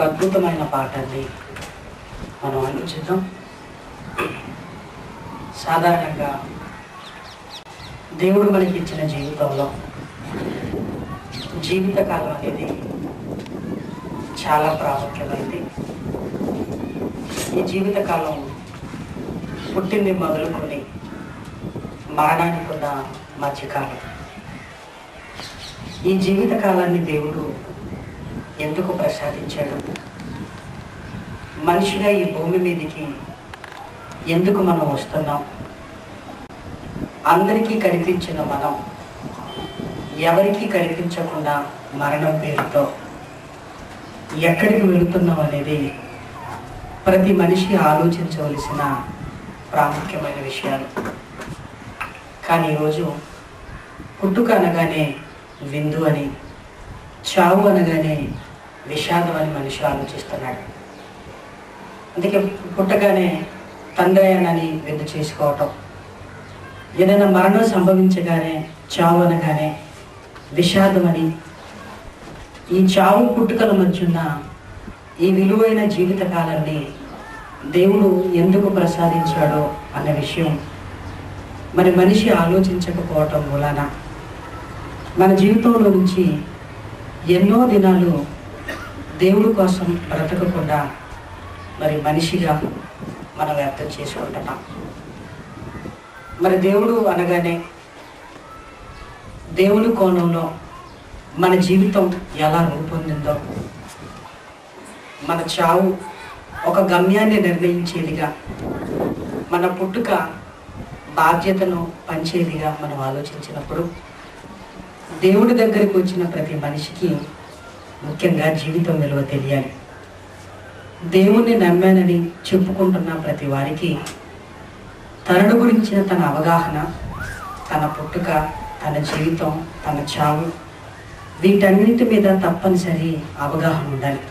అద్భుతమైన పాఠాన్ని మనం ఆలోచిద్దాం. సాధారణంగా దేవుడు మనకి ఇచ్చిన జీవితంలో జీవితకాలం అనేది చాలా ప్రాముఖ్యమైనది. ఈ జీవితకాలం పుట్టింది మొదలుకొని మరణానికి ఉన్న మధ్యకాలం. ఈ జీవితకాలాన్ని దేవుడు ఎందుకు ప్రసాదించాడు? మనిషిగా ఈ భూమి మీదకి ఎందుకు మనం వస్తున్నాం? అందరికీ కనిపించిన మనం ఎవరికీ కనిపించకుండా మరణం పేరుతో ఎక్కడికి వెళుతున్నాం అనేది ప్రతి మనిషి ఆలోచించవలసిన ప్రాముఖ్యమైన విషయాలు. కానీ ఈరోజు పుట్టుక అనగానే విందు అని, చావు అనగానే విషాదం అని మనిషి ఆలోచిస్తున్నాడు. అందుకే పుట్టగానే తండ్రి విందు చేసుకోవటం, ఏదైనా మరణం సంభవించగానే చావు అనగానే విషాదం అని, ఈ చావు పుట్టుకల మధ్య ఉన్న ఈ విలువైన జీవితకాలాన్ని దేవుడు ఎందుకు ప్రసాదించాడో అన్న విషయం మరి మనిషి ఆలోచించకపోవటం మూలాన మన జీవితంలో నుంచి ఎన్నో దినాలు దేవుడి కోసం బ్రతకకుండా మరి మనిషిగా మనం వ్యర్థం చేసుకుంటున్నాం. మరి దేవుడు అనగానే దేవుని కోణంలో మన జీవితం ఎలా రూపొందిందో, మన చావు ఒక గమ్యాన్ని నిర్ణయించేదిగా, మన పుట్టుక బాధ్యతను పంచేదిగా మనం ఆలోచించినప్పుడు దేవుడి దగ్గరికి వచ్చిన ప్రతి మనిషికి ముఖ్యంగా జీవితం విలువ తెలియాలి. దేవుణ్ణి నమ్మానని చెప్పుకుంటున్న ప్రతి వారికి తనను గురించిన తన అవగాహన, తన పుట్టుక, తన జీవితం, తన చావు, వీటన్నింటి మీద తప్పనిసరి అవగాహన ఉండాలి.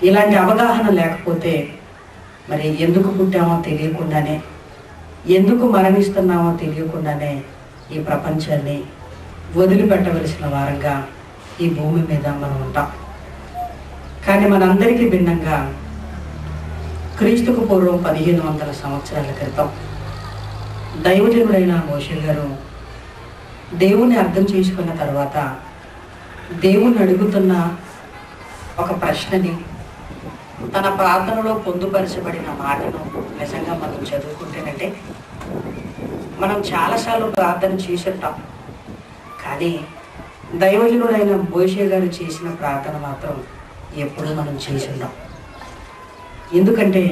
ఇలాంటి అవగాహన లేకపోతే మరి ఎందుకు పుట్టామో తెలియకుండానే, ఎందుకు మరణిస్తున్నామో తెలియకుండానే ఈ ప్రపంచాన్ని వదిలిపెట్టవలసిన వారంగా ఈ భూమి మీద మనం ఉంటాం. కానీ మనందరికీ భిన్నంగా క్రీస్తుకు పూర్వం 1500 సంవత్సరాల క్రితం దైవజనుడైన మోషే గారు దేవుణ్ణి అర్థం చేసుకున్న తర్వాత దేవుణ్ణి అడుగుతున్న ఒక ప్రశ్నని తన ప్రార్థనలో పొందుపరచబడిన మాటను నిజంగా మనం చదువుకుంటేనంటే మనం చాలాసార్లు ప్రార్థన చేసుంటాం. కానీ దైవజనుడైన మోషే గారు చేసిన ప్రార్థన మాత్రం ఎప్పుడూ మనం చేసుంటాం. ఎందుకంటే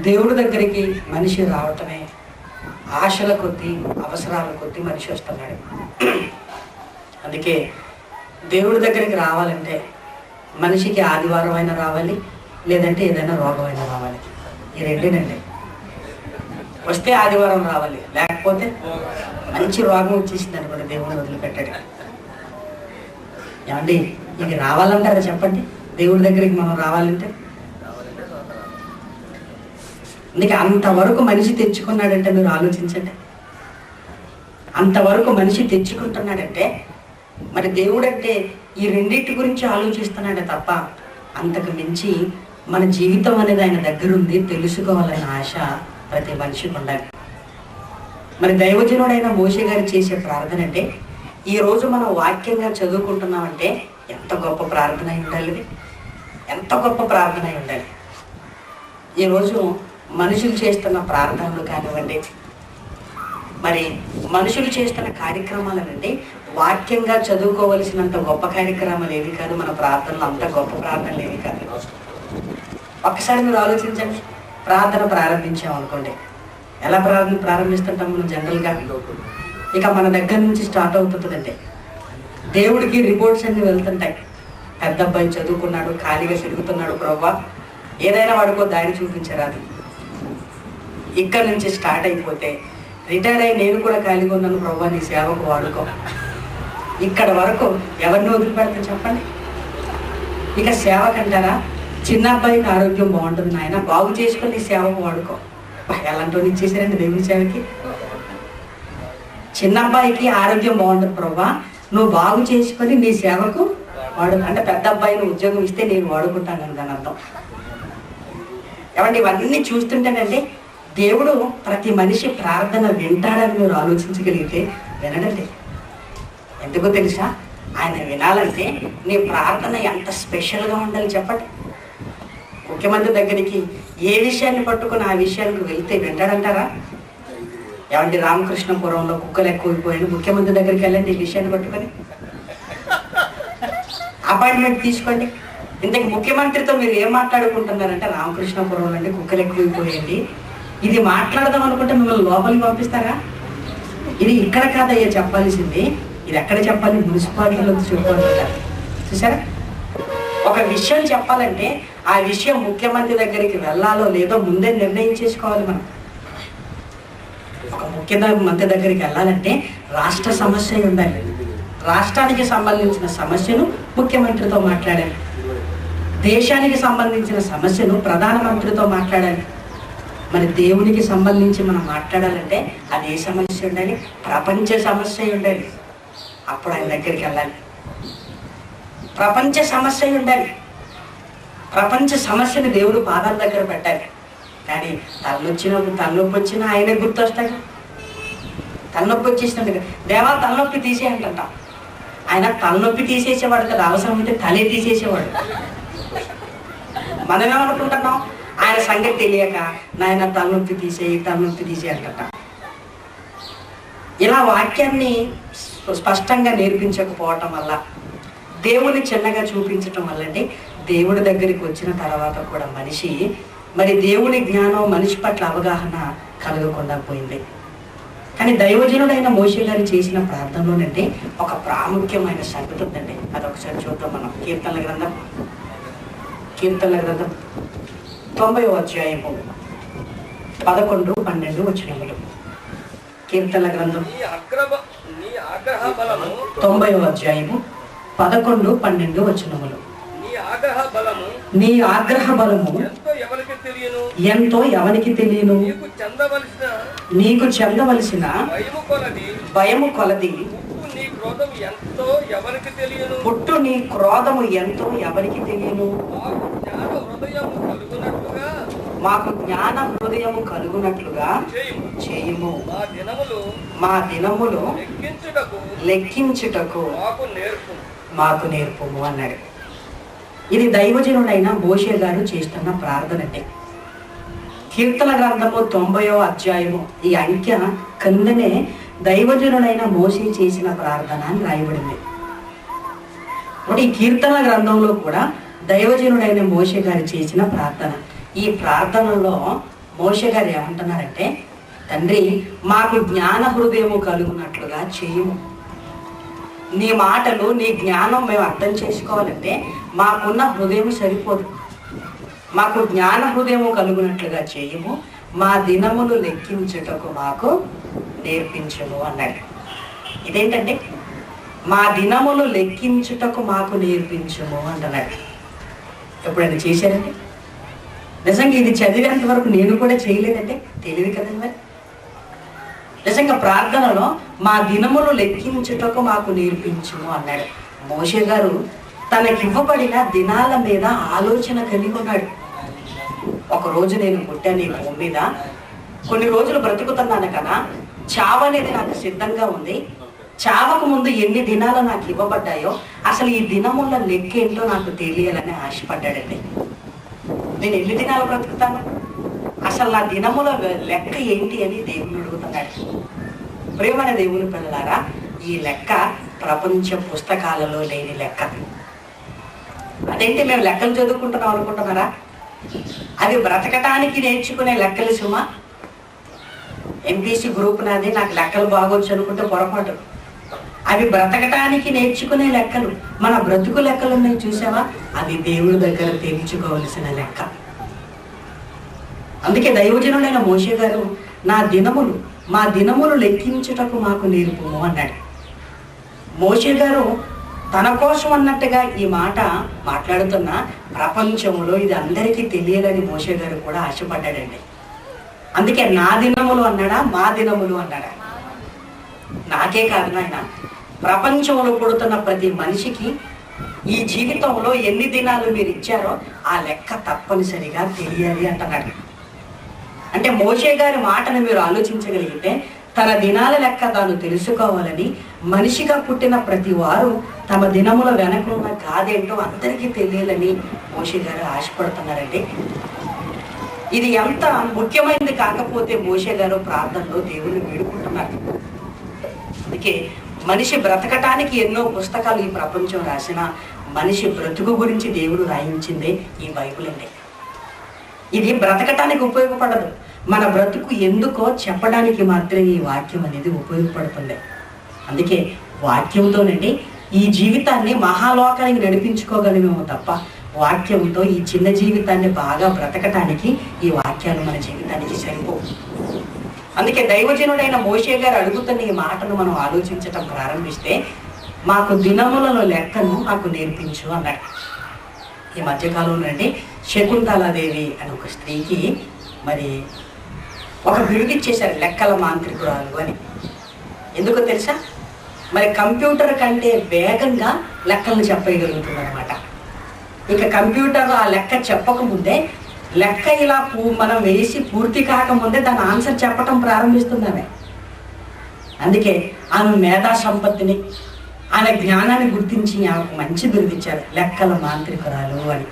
దేవుడి దగ్గరికి మనిషి రావటమే ఆశల కొద్దీ, అవసరాల కొద్దీ మనిషి వస్తున్నాడు. అందుకే దేవుడి దగ్గరికి రావాలంటే మనిషికి ఆదివారం అయినా రావాలి, లేదంటే ఏదైనా రోగం అయినా రావాలి. ఈ రెండేనండి. వస్తే ఆదివారం రావాలి, లేకపోతే మంచి రోగం వచ్చేసింది అనుకోండి దేవుడిని వదిలిపెట్టాడు. ఏమండి ఇది రావాలంటారా చెప్పండి? దేవుడి దగ్గరికి మనం రావాలంటే అందుకే అంతవరకు మనిషి తెచ్చుకున్నాడంటే మీరు ఆలోచించండి. అంతవరకు మనిషి తెచ్చుకుంటున్నాడంటే మరి దేవుడు అంటే ఈ రెండింటి గురించి ఆలోచిస్తున్నాడే తప్ప అంతకు మించి మన జీవితం అనేది ఆయన దగ్గర ఉంది, తెలుసుకోవాలనే ఆశ ప్రతి మనిషికి ఉండాలి. మరి దైవజనుడైన మోషే గారు చేసే ప్రార్థన అంటే ఈరోజు మనం వాక్యంగా చదువుకుంటున్నామంటే ఎంత గొప్ప ప్రార్థన అయి ఉండాలి, ఎంత గొప్ప ప్రార్థన అయి ఉండాలి. ఈరోజు మనుషులు చేస్తున్న ప్రార్థనలు కానివ్వండి, మరి మనుషులు చేస్తున్న కార్యక్రమాలనండి వాక్యంగా చదువుకోవలసినంత గొప్ప కార్యక్రమాలు ఏవి కాదు. మన ప్రార్థనలు అంత గొప్ప ప్రార్థనలు ఏవి కాదు. ఒక్కసారి మీరు ఆలోచించండి. ప్రార్థన ప్రారంభించామనుకోండి, ఎలా ప్రారంభిస్తుంటాం మనం జనరల్గా? ఇక మన దగ్గర నుంచి స్టార్ట్ అవుతుందంటే దేవుడికి రిపోర్ట్స్ అన్ని వెళ్తుంటాయి. పెద్ద అబ్బాయి చదువుకున్నాడు, ఖాళీగా తిరుగుతున్నాడు, ప్రభువా ఏదైనా వాడుకో దారి చూపించరాదు. ఇక్కడ నుంచి స్టార్ట్ అయిపోతే రిటైర్ అయ్యి నేను కూడా ఖాళీగా ఉన్నాను ప్రభువా నీ సేవకు వాడుకో. ఇక్కడ వరకు ఎవరిని వదిలిపెడతాను చెప్పండి? ఇక సేవకంటారా, చిన్న అబ్బాయికి ఆరోగ్యం బాగుంటుంది ఆయన బాగు చేసుకొని నీ సేవకు వాడుకో. ఎలాంటి ఇచ్చేసారండి దేవుని సేవకి. చిన్న అబ్బాయికి ఆరోగ్యం బాగుంటుంది ప్రభువా నువ్వు బాగు చేసుకొని నీ సేవకు అంటే పెద్ద అబ్బాయిని ఉద్యోగం ఇస్తే నేను వాడుకుంటాను దాని అర్థం. ఏమంటే ఇవన్నీ చూస్తుంటేనండి దేవుడు ప్రతి మనిషి ప్రార్థన వింటాడని మీరు ఆలోచించగలిగితే వినడండి. ఎందుకో తెలుసా? ఆయన వినాలంటే నీ ప్రార్థన ఎంత స్పెషల్గా ఉండాలి చెప్పండి. ముఖ్యమంత్రి దగ్గరికి ఏ విషయాన్ని పట్టుకుని ఆ విషయానికి వెళ్తే వింటాడంటారా? ఏమంటే రామకృష్ణపురంలో కుక్కలు ఎక్కువైపోయాడు, ముఖ్యమంత్రి దగ్గరికి వెళ్ళండి ఈ విషయాన్ని పట్టుకొని అపాయింట్మెంట్ తీసుకోండి. ఇంతకు ముఖ్యమంత్రితో మీరు ఏం మాట్లాడుకుంటున్నారంటే రామకృష్ణపురంలో అంటే కుక్కలు ఎక్కువైపోయండి, ఇది మాట్లాడదాం అనుకుంటే మిమ్మల్ని లోపలికి పంపిస్తారా? ఇది ఇక్కడ కాదయ్యా చెప్పాల్సింది, ఇది ఎక్కడ చెప్పాలి? మున్సిపాలిటీలో చెప్పాలంటారు. చూసారా? ఒక విషయం చెప్పాలంటే ఆ విషయం ముఖ్యమంత్రి దగ్గరికి వెళ్ళాలో లేదో ముందే నిర్ణయం చేసుకోవాలి మనం. ఒక ముఖ్యమంత్రి దగ్గరికి వెళ్ళాలంటే రాష్ట్ర సమస్య ఉండాలి, రాష్ట్రానికి సంబంధించిన సమస్యను ముఖ్యమంత్రితో మాట్లాడాలి, దేశానికి సంబంధించిన సమస్యను ప్రధానమంత్రితో మాట్లాడాలి. మరి దేవునికి సంబంధించి మనం మాట్లాడాలంటే అది ఏ సమస్య ఉండాలి? ప్రపంచ సమస్య ఉండాలి. అప్పుడు ఆయన దగ్గరికి వెళ్ళాలి. ప్రపంచ సమస్య ఉండాలి. ప్రపంచ సమస్యని దేవుడు పాదాల దగ్గర పెట్టాలి. కానీ తలనొప్పి వచ్చినా ఆయనే గుర్తొస్తాడు. తలనొప్పి వచ్చేసినట్టు దేవా తలనొప్పి తీసేయంట. ఆయన తలనొప్పి తీసేసేవాడు కదా, అవసరమైతే తలే తీసేసేవాడు. మనమేమనుకుంటున్నాం? ఆయన సంగతి తెలియక నాయన తలనొప్పి తీసేయి అంట. ఇలా వాక్యాన్ని స్పష్టంగా నేర్పించకపోవటం వల్ల, దేవుని చిన్నగా చూపించటం వల్ల అండి దేవుడి దగ్గరికి వచ్చిన తర్వాత కూడా మనిషి మరి దేవుని జ్ఞానం, మనిషి పట్ల అవగాహన కలగకుండా పోయింది. కానీ దైవజనుడైన మోషే గారు చేసిన ప్రార్థనలోనంటే ఒక ప్రాముఖ్యమైన సంగతి ఉందండి. అదొకసారి చూద్దాం మనం. కీర్తనల గ్రంథం 90వ అధ్యాయము 11, 12 వచనములు. కీర్తనల గ్రంథం 90వ అధ్యాయము 11, 12 వచనములు. నీ ఆగ్రహ బలము ఎంతో ఎవరికి తెలియను, నీకు చెందవలసిన భయము కొలది పుట్టు నీ క్రోధము ఎంతో ఎవరికి తెలియను. మాకు జ్ఞాన హృదయము కలుగునట్లుగా చేయుము, మా దినములు లెక్కించుటకు మాకు నేర్పుము అన్నాడు. ఇది దైవజనుడైన మోషే గారు చేస్తున్న ప్రార్థన అంటే. కీర్తన గ్రంథము 90వ అధ్యాయము ఈ అంకె కిందనే దైవజనుడైన మోషే చేసిన ప్రార్థన అని రాయబడింది. ఈ కీర్తన గ్రంథంలో కూడా దైవజనుడైన మోషే గారు చేసిన ప్రార్థన. ఈ ప్రార్థనలో మోషే గారు ఏమంటున్నారంటే, తండ్రి మాకు జ్ఞాన హృదయము కలుగునట్లుగా చేయుము. నీ మాటలు, నీ జ్ఞానం మేము అర్థం చేసుకోవాలంటే మాకున్న హృదయం సరిపోదు. మాకు జ్ఞాన హృదయము కలుగునట్లుగా చేయము, మా దినములు లెక్కించుటకు మాకు నేర్పించుము అన్నాడు. ఇదేంటంటే మా దినములు లెక్కించుటకు మాకు నేర్పించుము అంటున్నాడు. ఎప్పుడైనా చేశారంటే? నిజంగా ఇది చదివేంత వరకు నేను కూడా చేయలేదంటే తెలియదు కదండి. మరి నిజంగా ప్రార్థనలో మా దినములు లెక్కించుటకు మాకు నేర్పించుము అన్నాడు. మోషే గారు తనకివ్వబడిన దినాల మీద ఆలోచన కలిగి ఉన్నాడు. ఒకరోజు నేను పుట్టాను ఈ భూమి మీద, కొన్ని రోజులు బ్రతుకుతున్నాను కదా, చావు అనేది నాకు సిద్ధంగా ఉంది, చావకు ముందు ఎన్ని దినాలు నాకు ఇవ్వబడ్డాయో అసలు ఈ దినముల లెక్క ఏంటో నాకు తెలియాలని ఆశపడ్డాడండి. నేను ఎన్ని దినాలు బ్రతుకుతాను, అసలు నా దినముల లెక్క ఏంటి అని దేవుని అడుగుతున్నాడు. ప్రియమైన దేవుని పిల్లలారా, ఈ లెక్క ప్రపంచ పుస్తకాలలో లేని లెక్క. అదేంటి మేము లెక్కలు చదువుకుంటున్నాం అనుకుంటున్నారా? అవి బ్రతకటానికి నేర్చుకునే లెక్కలు సుమా. ఎంపీసీ గ్రూప్ నాది, నాకు లెక్కలు బాగొచ్చు అనుకుంటే పొరపాటు. అవి బ్రతకటానికి నేర్చుకునే లెక్కలు. మన బ్రతుకు లెక్కలు ఉన్నాయి చూసావా, అవి దేవుడి దగ్గర తేల్చుకోవలసిన లెక్క. అందుకే దైవజనుడైన మోషే గారు మా దినములు లెక్కించుటకు మాకు నేర్పుము అన్నాడు. మోషే గారు తన కోసం అన్నట్టుగా ఈ మాట మాట్లాడుతున్న ప్రపంచంలో ఇది అందరికీ తెలియాలని మోషే గారు కూడా ఆశపడ్డాడండి. అందుకే నా దినములు అన్నాడా, మా దినములు అన్నాడా? నాకే కాదు నాయన, ప్రపంచంలో పుడుతున్న ప్రతి మనిషికి ఈ జీవితంలో ఎన్ని దినాలు మీరు ఇచ్చారో ఆ లెక్క తప్పనిసరిగా తెలియాలి అంటున్నాడు. అంటే మోషే గారి మాటను మీరు ఆలోచించగలిగితే తన దినాల లెక్క తాను తెలుసుకోవాలని మనిషిగా పుట్టిన ప్రతి వారు తమ దినముల వెనకున్న గాథేంటో అందరికీ తెలియాలని మోషే గారు ఆశపడుతున్నారండి. ఇది ఎంత ముఖ్యమైనది కాకపోతే మోషే గారు ప్రార్థనలో దేవుని వేడుకుంటున్నారు. అందుకే మనిషి బ్రతకటానికి ఎన్నో పుస్తకాలు ఈ ప్రపంచం రాసిన మనిషి బ్రతుకు గురించి దేవుడు రాయించిందే ఈ బైబిల్ అండి. ఇది బ్రతకటానికి ఉపయోగపడదు, మన బ్రతుకు ఎందుకో చెప్పడానికి మాత్రమే ఈ వాక్యం అనేది ఉపయోగపడుతుంది. అందుకే వాక్యంతోనండి ఈ జీవితాన్ని మహాలోకానికి నడిపించుకోగలిమేమో తప్ప వాక్యంతో ఈ చిన్న జీవితాన్ని బాగా బ్రతకటానికి ఈ వాక్యాలు మన జీవితానికి సరిపోవు. అందుకే దైవజనుడైన మోషే గారు అడుగుతున్న ఈ మాటను మనం ఆలోచించటం ప్రారంభిస్తే మాకు దినములలో లెక్కను మాకు నేర్పించు అన్నాడు. ఈ మధ్యకాలంలో అండి శకుంతలాదేవి అని ఒక స్త్రీకి మరి ఒక బిరుదిచ్చేశారు, లెక్కల మాంత్రికురాలు అని. ఎందుకో తెలుసా? మరి కంప్యూటర్ కంటే వేగంగా లెక్కలను చెప్పగలుగుతుంది అనమాట. ఇక కంప్యూటర్ ఆ లెక్క చెప్పకముందే లెక్క ఇలా మనం వేసి పూర్తి కాకముందే దాని ఆన్సర్ చెప్పటం ప్రారంభిస్తుంది ఆమె. అందుకే ఆమె మేధా సంపత్తిని, ఆమె జ్ఞానాన్ని గుర్తించి ఆమెకు మంచి బిరుదిచ్చారు, లెక్కల మాంత్రికురాలు అని.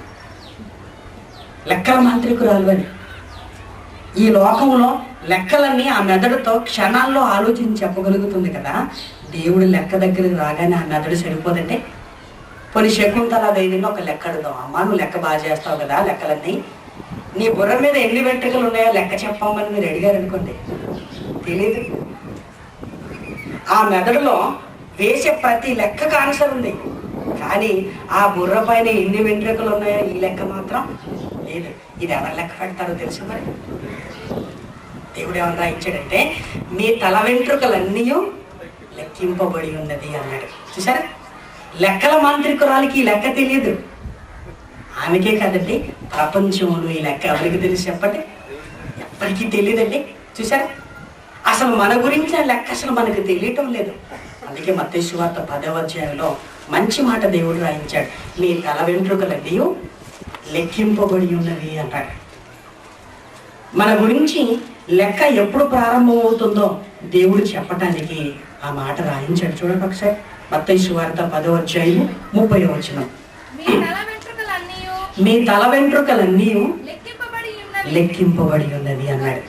లెక్కల మాంత్రికురాలు అని. ఈ లోకంలో లెక్కలన్నీ ఆ మెదడుతో క్షణాల్లో ఆలోచించి చెప్పగలుగుతుంది కదా. దేవుడు లెక్క దగ్గరికి రాగానే ఆ మెదడు సరిపోదంటే కొన్ని శకుంతలాదేవిని ఒక లెక్క అడుగుదాం. అమ్మా నువ్వు లెక్క బాగా చేస్తావు కదా, లెక్కలన్నీ నీ బుర్ర మీద ఎన్ని వెంట్రుకలు ఉన్నాయో లెక్క చెప్పమని మీరు అడిగారు అనుకోండి, తెలీదు. ఆ మెదడులో వేసే ప్రతి లెక్కకు ఆన్సర్ ఉంది, కానీ ఆ బుర్ర పైన ఎన్ని వెంట్రుకలు ఉన్నాయో ఈ లెక్క మాత్రం లేదు. ఇది ఎవరు లెక్క పెడతారో తెలుసు. మరి దేవుడు ఏమన్నా ఇచ్చాడంటే మీ తల వెంట్రుకలన్నీ లెక్కింపబడి ఉన్నది అన్నాడు. చూసారా? లెక్కల మాంత్రికురాలకి ఈ లెక్క తెలియదు. ఆమెకే కదండి ప్రపంచంలో ఈ లెక్క ఎవరికి తెలిసి చెప్పండి? ఎప్పటికీ తెలియదండి. చూసారా? అసలు మన గురించి ఆ లెక్క అసలు మనకు తెలియటం లేదు. అందుకే మత్తయి సువార్త 10వ అధ్యాయంలో మంచి మాట దేవుడు రాయించాడు, మీ తల వెంట్రుకలన్నీ లెక్కింపబడి ఉన్నవి అంటాడు. మన గురించి లెక్క ఎప్పుడు ప్రారంభమవుతుందో దేవుడు చెప్పటానికి ఆ మాట రాయించాడు. చూడండి ఒకసారి మత్తయి సువార్త 10వ అధ్యాయం 30వ వచనం. మీ తల వెంట్రుకలన్నీ లెక్కింపబడి ఉన్నది అన్నాడు.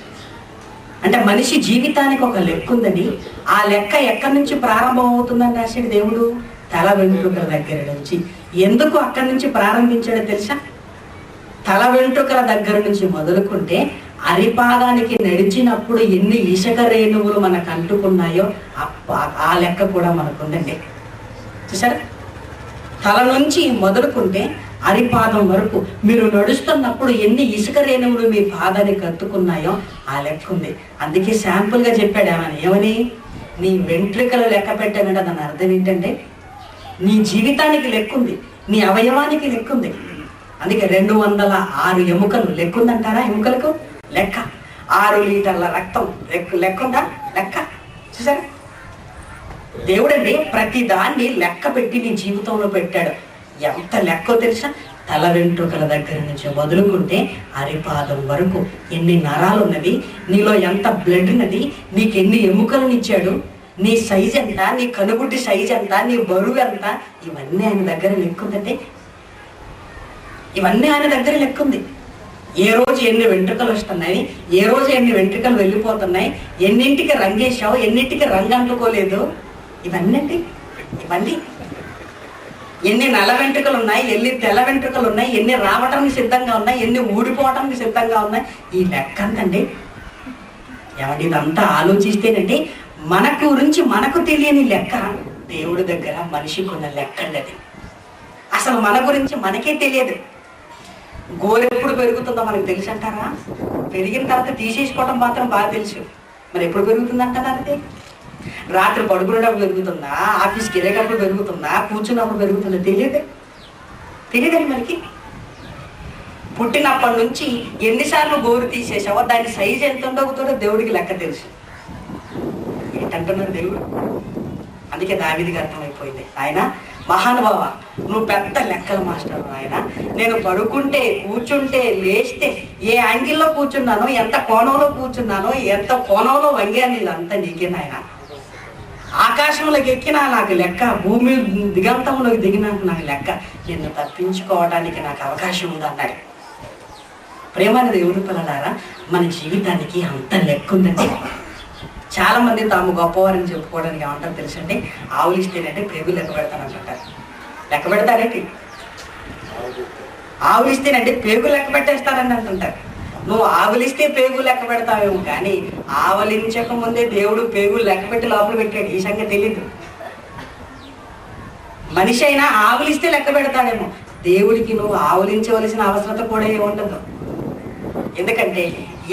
అంటే మనిషి జీవితానికి ఒక లెక్క ఉందని, ఆ లెక్క ఎక్కడి నుంచి ప్రారంభం అవుతుందని రాశాడు దేవుడు? తల వెంట్రుకల దగ్గర నుంచి. ఎందుకు అక్కడి నుంచి ప్రారంభించాడో తెలుసా? తల వెంట్రుకల దగ్గర నుంచి మొదలుకుంటే అరిపాదానికి నడిచినప్పుడు ఎన్ని ఇసుక రేణువులు మనకు అంటుకున్నాయో ఆ లెక్క కూడా మనకు ఉందండి. చూసారా? తల నుంచి మొదలుకుంటే అరిపాదం వరకు మీరు నడుస్తున్నప్పుడు ఎన్ని ఇసుక రేణువులు మీ పాదానికి కత్తుకున్నాయో ఆ లెక్క ఉంది. అందుకే శాంపుల్ గా చెప్పాడు ఏమని, నీ వెంట్రుకలు లెక్క పెట్టానంటే దాని అర్థం ఏంటంటే నీ జీవితానికి లెక్క ఉంది, నీ అవయవానికి లెక్క ఉంది. అందుకే 206 ఎముకలు లెక్కుందంటారా? ఎముకలకు లెక్క. 6 లీటర్ల రక్తం లెక్కుందా? లెక్క. చూసారా? దేవుడండి ప్రతి దాన్ని లెక్క పెట్టి నీ జీవితంలో పెట్టాడు. ఎంత లెక్కో తెలుసా? తల వెంట్రుకల దగ్గర నుంచి మొదలుకుంటే అరిపాదం వరకు ఎన్ని నరాలు ఉన్నది, నీలో ఎంత బ్లడ్ ఉన్నది, నీకు ఎన్ని ఎముకలను ఇచ్చాడు, నీ సైజ్ ఎంత, నీ కనుగుడ్డి సైజ్ ఎంత, నీ బరువు ఎంత, ఇవన్నీ ఆయన దగ్గర లెక్కుందంటే ఇవన్నీ ఆయన దగ్గర లెక్కుంది. ఏ రోజు ఎన్ని వెంట్రుకలు వస్తున్నాయి, ఏ రోజు ఎన్ని వెంట్రుకలు వెళ్ళిపోతున్నాయి, ఎన్నింటికి రంగేశావు, ఎన్నింటికి రంగు అంటుకోలేదు, ఇవన్నీ ఇవన్నీ ఎన్ని నల్ల వెంట్రుకలు ఉన్నాయి, ఎన్ని తెల్ల వెంట్రుకలు ఉన్నాయి, ఎన్ని రావటానికి సిద్ధంగా ఉన్నాయి, ఎన్ని ఊడిపోవటానికి సిద్ధంగా ఉన్నాయి, ఈ లెక్క అంతండి. ఎవరి ఇదంతా ఆలోచిస్తేనండి మన గురించి మనకు తెలియని లెక్క దేవుడి దగ్గర మనిషికి ఉన్న లెక్క అండి. అది అసలు మన గురించి మనకే తెలియదు. గోరు ఎప్పుడు పెరుగుతుందో మనకు తెలుసు అంటారా? పెరిగిన తర్వాత తీసేసుకోవటం మాత్రం బాగా తెలుసు. మరి ఎప్పుడు పెరుగుతుంది అంటారా? అది రాత్రి పడుకునేటప్పుడు పెరుగుతుందా, ఆఫీస్కి వెళ్ళేటప్పుడు పెరుగుతుందా, కూర్చున్నప్పుడు పెరుగుతుందా? తెలియదండి మనకి. పుట్టినప్పటి నుంచి ఎన్నిసార్లు గోరు తీసేసావో దాని సైజు ఎంత ఉండవుతుందో దేవుడికి లెక్క తెలుసు. ఏంటంటున్నారు దేవుడు? అందుకే దావీదుకి అర్థమైపోయింది, ఆయన మహానుభావ, నువ్వు పెద్ద లెక్కల మాస్టర్ ఆయన. నేను పడుకుంటే, కూర్చుంటే, లేస్తే, ఏ యాంగిల్లో కూర్చున్నానో, ఎంత కోణంలో కూర్చున్నానో, ఎంత కోణంలో వంగాను, ఇదంతా నీకే నాయన. ఆకాశంలోకి ఎక్కినా నాకు లెక్క, భూమి దిగంతంలోకి దిగినా నాకు లెక్క, నిన్ను తప్పించుకోవడానికి నాకు అవకాశం ఉందన్నాడు. ప్రేమైన దేవుని పిల్లలారా, మన జీవితానికి అంత లెక్క ఉందండి. చాలా మంది తాము గొప్పవారని చెప్పుకోవడానికి ఏమంటారు తెలుసండి? ఆవులిస్తేనంటే పేగులు లెక్క పెడతానంటారు. లెక్క పెడతారేంటి? ఆవులిస్తేనంటే పేగులు లెక్క పెట్టేస్తారని అంటుంటారు. నువ్వు ఆవులిస్తే పేగులు లెక్క పెడతావేమో, కానీ ఆవలించక ముందే దేవుడు పేగులు లెక్క పెట్టి లోపల పెట్టాడు. ఈ సంగతి తెలీదు. మనిషి అయినా ఆవులిస్తే లెక్క పెడతాడేమో, దేవుడికి నువ్వు ఆవులించవలసిన అవసరత కూడా ఏముండదు. ఎందుకంటే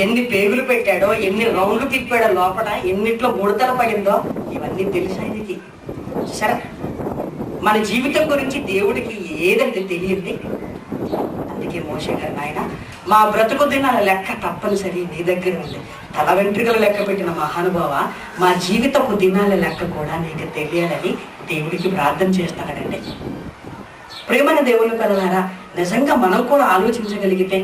ఎన్ని పేగులు పెట్టాడో, ఎన్ని రౌండ్లు తిప్పాడో, లోపల ఎన్నిట్లో ముడతలు పడిందో ఇవన్నీ తెలుసు ఆయనకి. సరే, మన జీవితం గురించి దేవుడికి ఏదంటే తెలియదు. అందుకే మోషే గారు, నాయన మా బ్రతుకు దినాల లెక్క తప్పనిసరి నీ దగ్గర ఉంది. తల వెంట్రుకలు లెక్క పెట్టిన మహానుభావ, మా జీవితపు దినాల లెక్క కూడా నీకు తెలియాలని దేవుడికి ప్రార్థన చేస్తాడండి. ప్రేమైన దేవుని పిల్లలారా, నిజంగా మనం కూడా ఆలోచించగలిగితే,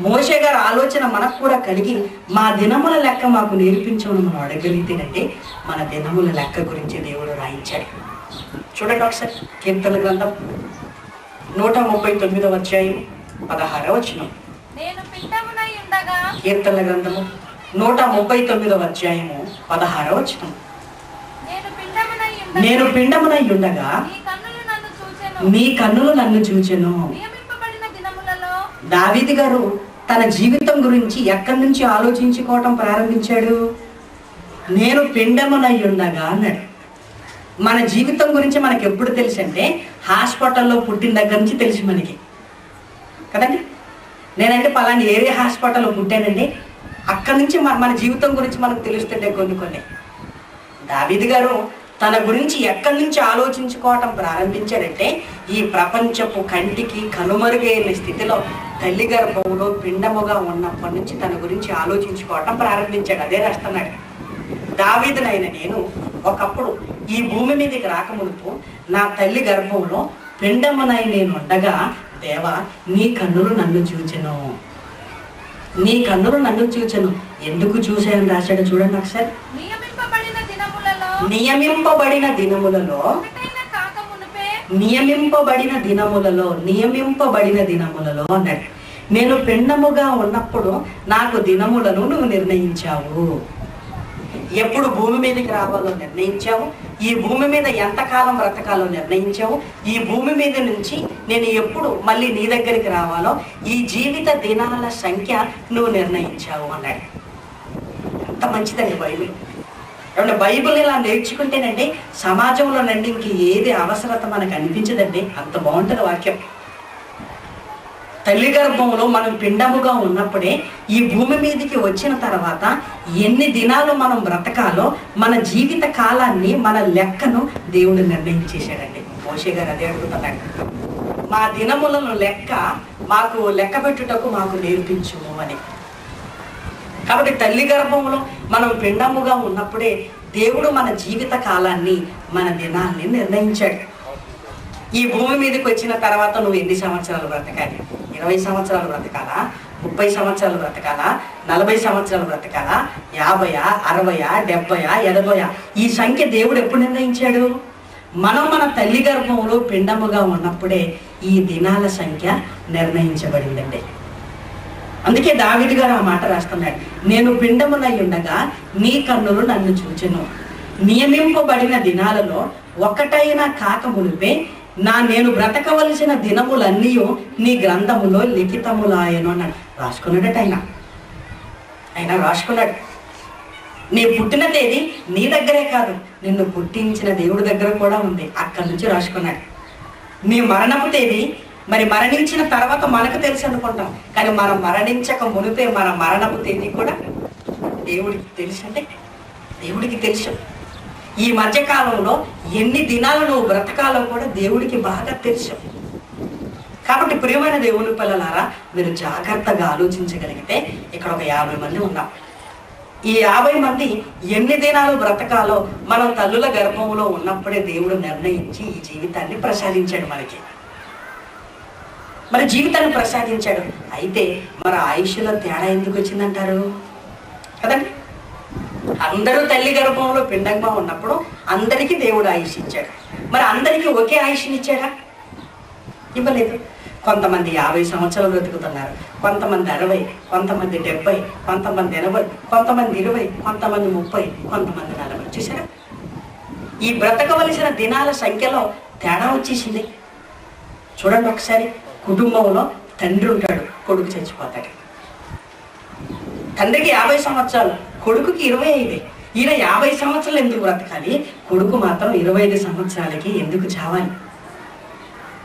మోషే గారి ఆలోచన మనకు కూడా కలిగి మా దినముల లెక్క మాకు నేర్పించమని మనం అడగలిగితేనంటే మన దినముల లెక్క గురించి దేవుడు రాయించాడు. చూడండి ఒకసారి, కీర్తన గ్రంథం 139వ అధ్యాయం 16వ వచనం. కీర్తన గ్రంథము 139వ అధ్యాయము 16వ వచనం. నేను పిండమునై ఉండగా నీ కన్నులు నన్ను చూచెను. దావీదు గారు తన జీవితం గురించి ఎక్కడి నుంచి ఆలోచించుకోవటం ప్రారంభించాడు? నేను పిండమునై ఉండగా అన్నాడు. మన జీవితం గురించి మనకి ఎప్పుడు తెలుసు అంటే, హాస్పిటల్లో పుట్టిన దగ్గర నుంచి తెలుసు మనకి కదండి. నేనంటే పలానా ఏరియా హాస్పిటల్లో పుట్టానండి, అక్కడి నుంచి మన జీవితం గురించి మనకు తెలుస్తుంటే కొన్ని. దావీదు గారు తన గురించి ఎక్కడి నుంచి ఆలోచించుకోవటం ప్రారంభించాడంటే, ఈ ప్రపంచపు కంటికి కనుమరుగైన స్థితిలో తల్లి గర్భంలో పిండముగా ఉన్నప్పటి నుంచి తన గురించి ఆలోచించుకోవటం ప్రారంభించాడు. అదే రాస్తున్నాడు. దావీదునైన నేను ఒకప్పుడు ఈ భూమి మీదకి రాకమునుపు నా తల్లి గర్భంలో పిండమునై నేను ఉండగా, దేవా నీ కన్నులు నన్ను చూచెను. నీ కన్నులు నన్ను చూచెను. ఎందుకు చూశాను రాశాడు చూడండి ఒకసారి. నియమింపబడిన దినములలో అన్నాడు. నేను పిండముగా ఉన్నప్పుడు నాకు దినములను నువ్వు నిర్ణయించావు. ఎప్పుడు భూమి మీదకి రావాలో నిర్ణయించావు. ఈ భూమి మీద ఎంతకాలం బ్రతకాలో నిర్ణయించావు. ఈ భూమి మీద నుంచి నేను ఎప్పుడు మళ్ళీ నీ దగ్గరికి రావాలో ఈ జీవిత దినాల సంఖ్య నువ్వు నిర్ణయించావు అన్నాడు. అంత మంచిదండి బైబిల్. ఏమంటే బైబిల్ ఇలా నేర్చుకుంటేనండి సమాజంలో నుండి ఇంక ఏది అవసరత మనకు అనిపించదండి. అంత బాగుంటుంది వాక్యం. తల్లి గర్భంలో మనం పిండముగా ఉన్నప్పుడే ఈ భూమి మీదకి వచ్చిన తర్వాత ఎన్ని దినాలు మనం బ్రతకాలో మన జీవిత కాలాన్ని, మన లెక్కను దేవుడు నిర్ణయించేశాడండి. మోషే గారు అదే అడుగుతున్నాడు, మా దినములను మాకు లెక్క పెట్టుటకు మాకు నేర్పించుము అని. కాబట్టి తల్లి గర్భంలో మనం పిండముగా ఉన్నప్పుడే దేవుడు మన జీవిత కాలాన్ని, మన దినాన్ని నిర్ణయించాడు. ఈ భూమి మీదకి వచ్చిన తర్వాత నువ్వు ఎన్ని సంవత్సరాలు బ్రతకాలి? 20 సంవత్సరాలు బ్రతకాలా? 30 సంవత్సరాలు బ్రతకాలా? 40 సంవత్సరాలు బ్రతకాలా? 50, 60, 70, 80? ఈ సంఖ్య దేవుడు ఎప్పుడు నిర్ణయించాడు? మనం మన తల్లి గర్భంలో పిండముగా ఉన్నప్పుడే ఈ దినాల సంఖ్య నిర్ణయించబడిందండి. అందుకే దావీదు గారు ఆ మాట రాస్తున్నాడు, నేను పిండమునై ఉండగా నీ కన్నులు నన్ను చూచెను. నియమింపబడిన దినాలలో ఒకటైనా కాక మునిపే నేను బ్రతకవలసిన దినములన్నీ నీ గ్రంథములో లిఖితములాయను అన్నాడు. రాసుకున్నాడట ఆయన రాసుకున్నాడు. నీ పుట్టిన తేదీ నీ దగ్గరే కాదు, నిన్ను పుట్టించిన దేవుడి దగ్గర కూడా ఉంది. అక్కడి నుంచి రాసుకున్నాడు. నీ మరణపు తేదీ మరి మరణించిన తర్వాత మనకు తెలుసు అనుకుంటాం, కానీ మనం మరణించక మునిపే మన మరణపు తేదీ కూడా దేవుడికి తెలుసు. అంటే దేవుడికి తెలుసు. ఈ మధ్యకాలంలో ఎన్ని దినాలు నువ్వు బ్రతకాలో కూడా దేవుడికి బాగా తెలుసు. కాబట్టి ప్రియమైన దేవుని పిల్లలారా, మీరు జాగ్రత్తగా ఆలోచించగలిగితే ఇక్కడ ఒక 50 మంది ఉన్నాం. ఈ 50 మంది ఎన్ని దినాలు బ్రతకాలో మనం తల్లుల గర్భంలో ఉన్నప్పుడే దేవుడు నిర్ణయించి ఈ జీవితాన్ని ప్రసాదించాడు మనకి. మరి జీవితాన్ని ప్రసాదించాడు. అయితే మరి ఆయుష్లో తేడా ఎందుకు వచ్చిందంటారు కదండి? అందరూ తల్లి గర్భంలో పిండంగా ఉన్నప్పుడు అందరికీ దేవుడు ఆయుష్ ఇచ్చాడు. మరి అందరికీ ఒకే ఆయుష్ని ఇచ్చాడా? ఇవ్వలేదు. కొంతమంది 50 సంవత్సరాలు బ్రతుకుతున్నారు, కొంతమంది 60, కొంతమంది 70, కొంతమంది 80, కొంతమంది 20, కొంతమంది 30, కొంతమంది 40. చూసారా? ఈ బ్రతకవలసిన దినాల సంఖ్యలో తేడా వచ్చేసింది. చూడండి ఒకసారి, కుటుంబంలో తండ్రి ఉంటాడు, కొడుకు చచ్చిపోతాడు. తండ్రికి 50 సంవత్సరాలు, కొడుకుకి 25. ఈయన 50 సంవత్సరాలు ఎందుకు బ్రతకాలి, కొడుకు మాత్రం 25 సంవత్సరాలకి ఎందుకు చావాలి?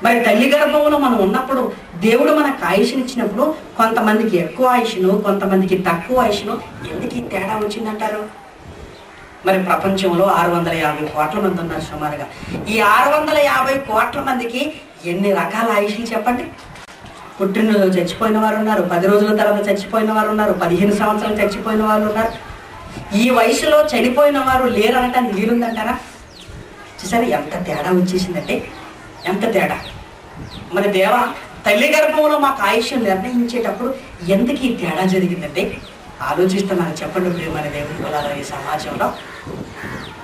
మరి తల్లి గర్భంలో మనం ఉన్నప్పుడు దేవుడు మనకు ఆయుష్నిచ్చినప్పుడు కొంతమందికి ఎక్కువ ఆయుష్ను, కొంతమందికి తక్కువ ఆయుష్ను. ఎందుకు ఈ తేడా వచ్చిందంటారు? మరి ప్రపంచంలో 650 కోట్ల మంది ఉన్నారు సుమారుగా. ఈ 650 కోట్ల మందికి ఎన్ని రకాల ఆయుష్లు చెప్పండి. పుట్టినరోజు చచ్చిపోయిన వారు ఉన్నారు, 10 రోజుల తర్వాత చచ్చిపోయిన వారు ఉన్నారు, 15 సంవత్సరాలు చచ్చిపోయిన వాళ్ళు ఉన్నారు. ఈ వయసులో చనిపోయిన వారు లేరు అనటానికి వీలుందంటారా? చూసారా ఎంత తేడా వచ్చేసిందంటే, ఎంత తేడా. మరి దేవా, తల్లి గర్భంలో మాకు ఆయుష్ నిర్ణయించేటప్పుడు ఎందుకు ఈ తేడా జరిగిందంటే ఆలోచిస్తున్నాను. చెప్పండి ప్రియమైన దేవుని పిల్లలు, ఈ సమాజంలో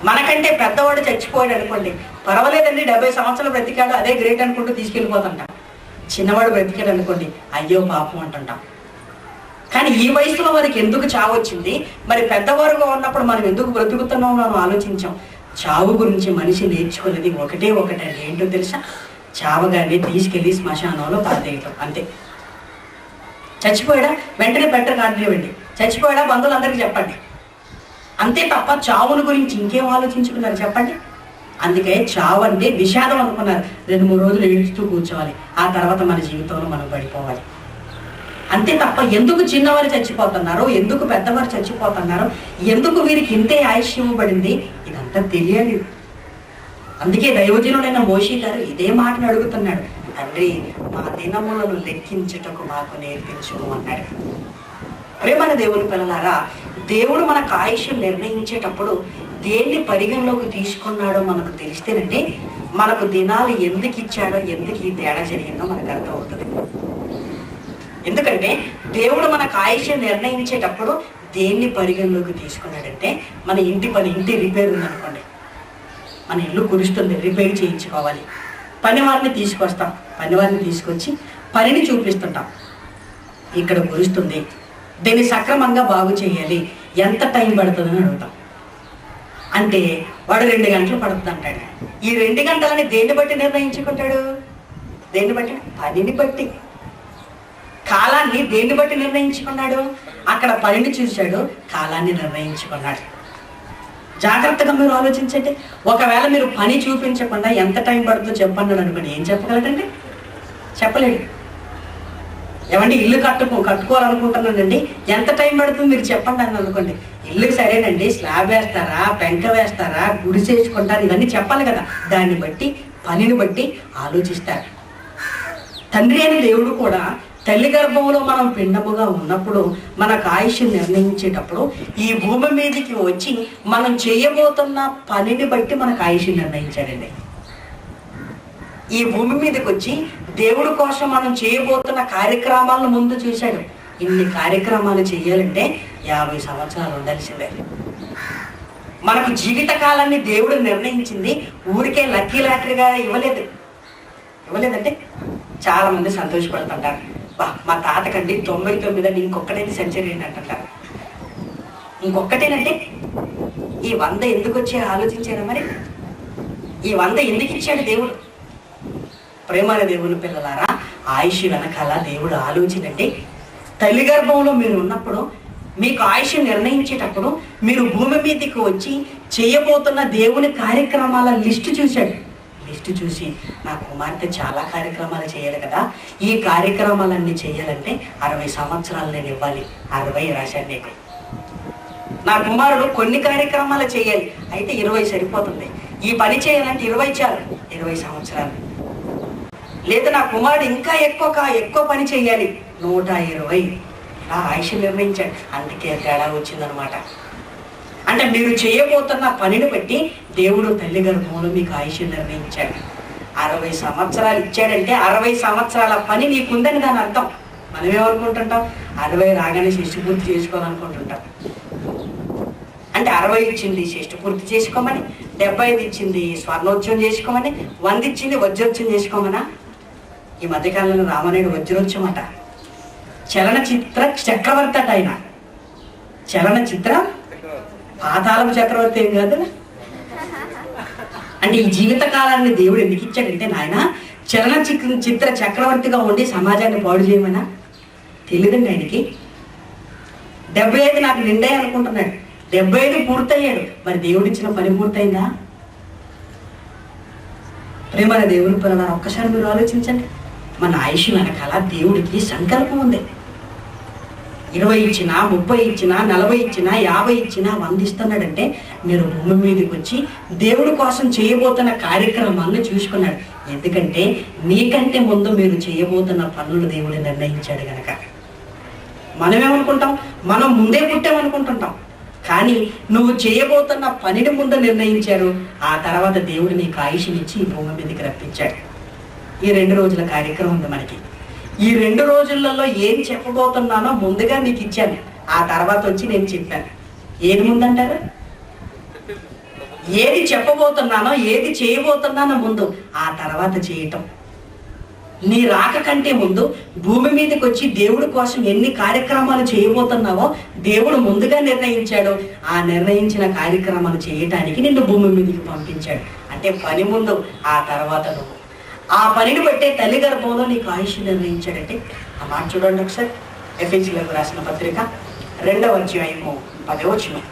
మనకంటే పెద్దవాడు చచ్చిపోయాడు అనుకోండి, పర్వాలేదండి 70 సంవత్సరాలు బ్రతికాడు అదే గ్రేట్ అనుకుంటూ తీసుకెళ్ళిపోతుంటాం. చిన్నవాడు బ్రతికాడు అనుకోండి, అయ్యో పాపం అంటుంటాం. కానీ ఈ వయసులో వారికి ఎందుకు చావు వచ్చింది? మరి పెద్దవారుగా ఉన్నప్పుడు మనం ఎందుకు బ్రతుకుతున్నామో మనం ఆలోచించాం. చావు గురించి మనిషి నేర్చుకున్నది ఒకటే ఒకటండి. ఏంటో తెలుసా? చావగానే తీసుకెళ్ళి శ్మశానంలో పాతేయటం, అంతే. చచ్చిపోయాడా వెంటనే పెట్టరు కానివ్వండి, చచ్చిపోయాడా బంధువులందరికీ చెప్పండి, అంతే తప్ప చావుని గురించి ఇంకేం ఆలోచించుకున్నారు చెప్పండి? అందుకే చావు అంటే విషాదం అనుకున్నారు. 2-3 రోజులు ఏడుస్తూ కూర్చోవాలి, ఆ తర్వాత మన జీవితంలో మనం పడిపోవాలి, అంతే తప్ప ఎందుకు చిన్నవారు చచ్చిపోతున్నారు, ఎందుకు పెద్దవారు చచ్చిపోతున్నారు, ఎందుకు వీరికి ఇంతే ఆయుష్ ఇవ్వబడింది, ఇదంతా తెలియాలి. అందుకే దైవజనుడైన మోషే గారు ఇదే మాటను అడుగుతున్నాడు. తండ్రి, మా దినములను లెక్కించుటకు మాకు నేర్పించుము అన్నాడు. ప్రేమన దేవుని పిల్లలారా, దేవుడు మనకు ఆయుష్ నిర్ణయించేటప్పుడు దేన్ని పరిగణలోకి తీసుకున్నాడో మనకు తెలిస్తేనంటే మనకు దినాలు ఎందుకు ఇచ్చాడో, ఎందుకు ఈ తేడా జరిగిందో మనకు అర్థమవుతుంది. ఎందుకంటే దేవుడు మనకు ఆయుష్ నిర్ణయించేటప్పుడు దేన్ని పరిగణలోకి తీసుకున్నాడంటే, మన ఇంటి రిపేర్ ఉందనుకోండి, మన ఇల్లు కురుస్తుంది, రిపేర్ చేయించుకోవాలి, పనివారిని తీసుకొస్తాం, పనివారిని తీసుకొచ్చి పనిని చూపిస్తుంటాం. ఇక్కడ కురుస్తుంది, దీన్ని సక్రమంగా బాగు చేయాలి, ఎంత టైం పడుతుందని అడుగుతాం. అంటే వాడు 2 గంటలు పడుతుంది అంటాడు. ఈ 2 గంటలని దేన్ని బట్టి నిర్ణయించుకుంటాడు? దేన్ని బట్టి? పనిని బట్టి. కాలాన్ని దేన్ని బట్టి నిర్ణయించుకున్నాడు? అక్కడ పనిని చూశాడు, కాలాన్ని నిర్ణయించుకున్నాడు. జాగ్రత్తగా మీరు ఆలోచించండి. ఒకవేళ మీరు పని చూపించకుండా ఎంత టైం పడుతుందో చెప్పన్నాడు అనుకోండి, ఏం చెప్పగలడండి? చెప్పలేడు. ఏమండి, ఇల్లు కట్టుకోవాలనుకుంటున్నానండి, ఎంత టైం పడుతుంది మీరు చెప్పండి అని అనుకోండి. ఇల్లుకి సరేనండి, స్లాబ్ వేస్తారా, పెంక వేస్తారా, గుడి చేసుకుంటారు, ఇవన్నీ చెప్పాలి కదా. దాన్ని బట్టి, పనిని బట్టి ఆలోచిస్తారు. తండ్రి అయిన దేవుడు కూడా తల్లి గర్భంలో మనం పిండముగా ఉన్నప్పుడు మనకు ఆయుష్ నిర్ణయించేటప్పుడు ఈ భూమి మీదకి వచ్చి మనం చేయబోతున్న పనిని బట్టి మనకు ఆయుష్ నిర్ణయించాడండి. ఈ భూమి మీదకి వచ్చి దేవుడి కోసం మనం చేయబోతున్న కార్యక్రమాలను ముందు చూశాడు. ఇన్ని కార్యక్రమాలు చేయాలంటే 50 సంవత్సరాలు ఉండాల్సిందే. మనకు జీవితకాలాన్ని దేవుడు నిర్ణయించింది ఊరికే లక్కీ లాటరీగా ఇవ్వలేదంటే చాలా మంది సంతోషపడుతుంటారు. మా తాతకండి 99 అని, ఇంకొకటైనా సెంచరీ అంటుంటారు. ఇంకొకటేనంటే ఈ 100 ఎందుకు వచ్చి ఆలోచించారా? మరి ఈ 100 ఎందుకు ఇచ్చాడు దేవుడు? ప్రేమల దేవుని పిల్లలారా, ఆయుష్ వెనకాల దేవుడు ఆలోచనంటే, తల్లి గర్భంలో మీరు ఉన్నప్పుడు మీకు ఆయుష్ నిర్ణయించేటప్పుడు మీరు భూమి మీదకి వచ్చి చేయబోతున్న దేవుని కార్యక్రమాల లిస్టు చూశాడు. లిస్టు చూసి, నా కుమార్తె చాలా కార్యక్రమాలు చేయాలి కదా, ఈ కార్యక్రమాలన్నీ చేయాలంటే 60 సంవత్సరాలు నేను ఇవ్వాలి. 60 రాశాను నీకు. నా కుమారుడు కొన్ని కార్యక్రమాలు చేయాలి, అయితే 20 సరిపోతుంది. ఈ పని చేయాలంటే 20 చాలు, 20 సంవత్సరాలు. లేదా నా కుమారుడు ఇంకా ఎక్కువ పని చేయాలి, 120. నా ఆయుష్ నిర్ణయించాడు. అందుకే తేడా వచ్చిందనమాట. అంటే మీరు చేయబోతున్న పనిని బట్టి దేవుడు తల్లి గర్భంలో మీకు ఆయుష్ నిర్ణయించాడు. 60 సంవత్సరాలు ఇచ్చాడంటే 60 సంవత్సరాల పని నీకుందని దాని అర్థం. మనం ఏమనుకుంటుంటాం, 60 రాగానే షష్టి పూర్తి చేసుకోవాలనుకుంటుంటాం. అంటే 60 ఇచ్చింది షష్టి పూర్తి చేసుకోమని, 75 ఇచ్చింది స్వర్ణోత్సవం చేసుకోమని, 100 ఇచ్చింది వజ్రోత్సవం చేసుకోమనా? ఈ మధ్యకాలంలో రామనాయుడు వజ్రోత్సవం అట. చలనచిత్ర చక్రవర్తి అట ఆయన. చలనచిత్ర పాతాళపు చక్రవర్తి ఏం కాదు. అంటే ఈ జీవిత కాలాన్ని దేవుడు ఎందుకు ఇచ్చాడంటే, నాయన చలనచిత్ర చక్రవర్తిగా ఉండి సమాజాన్ని పాడు చేయమనా? తెలియదండి ఆయనకి. 75 నాకు నిండాయి అనుకుంటున్నాడు. 75 పూర్తయ్యాడు. మరి దేవుడిచ్చిన పని పూర్తయిందా? ప్రేమ దేవుని పిల్లల ఒక్కసారి మీరు ఆలోచించండి. మన ఆయుష్ వెనకాల దేవుడికి సంకల్పం ఉంది. 20 ఇచ్చినా, 30 ఇచ్చినా, 40 ఇచ్చినా, 50 ఇచ్చినా, 100 ఇస్తున్నాడంటే మీరు భూమి మీదకి వచ్చి దేవుడి కోసం చేయబోతున్న కార్యక్రమాలను చూసుకున్నాడు. ఎందుకంటే నీకంటే ముందు మీరు చేయబోతున్న పనులు దేవుడు నిర్ణయించాడు గనక. మనమేమనుకుంటాం, మనం ముందే పుట్టామనుకుంటుంటాం. కానీ నువ్వు చేయబోతున్న పనిని ముందు నిర్ణయించారు. ఆ తర్వాత దేవుడు నీకు ఆయుష్నిచ్చి ఈ భూమి మీదకి రప్పించాడు. ఈ 2 రోజుల కార్యక్రమం ఉంది మనకి. ఈ 2 రోజులలో ఏం చెప్పబోతున్నానో ముందుగా నీకు ఇచ్చాను. ఆ తర్వాత వచ్చి నేను చెప్పాను. ఏది ముందంటారు? ఏది చెప్పబోతున్నానో, ఏది చేయబోతున్నానో ముందు, ఆ తర్వాత చేయటం. నీ రాక కంటే ముందు భూమి మీదకి వచ్చి దేవుడి కోసం ఎన్ని కార్యక్రమాలు చేయబోతున్నావో దేవుడు ముందుగా నిర్ణయించాడు. ఆ నిర్ణయించిన కార్యక్రమాలు చేయటానికి నిన్ను భూమి మీదకి పంపించాడు. అంటే పని ముందు, ఆ తర్వాత నువ్వు. ఆ పనిని బట్టే తల్లి గర్భంలో నీకు ఆయుష్ నిర్ణయించాడంటే ఆ మాట చూడండి ఒకసారి. ఎఫెసీలకు రాసిన పత్రిక 2వ అధ్యాయము 10వ వచనం.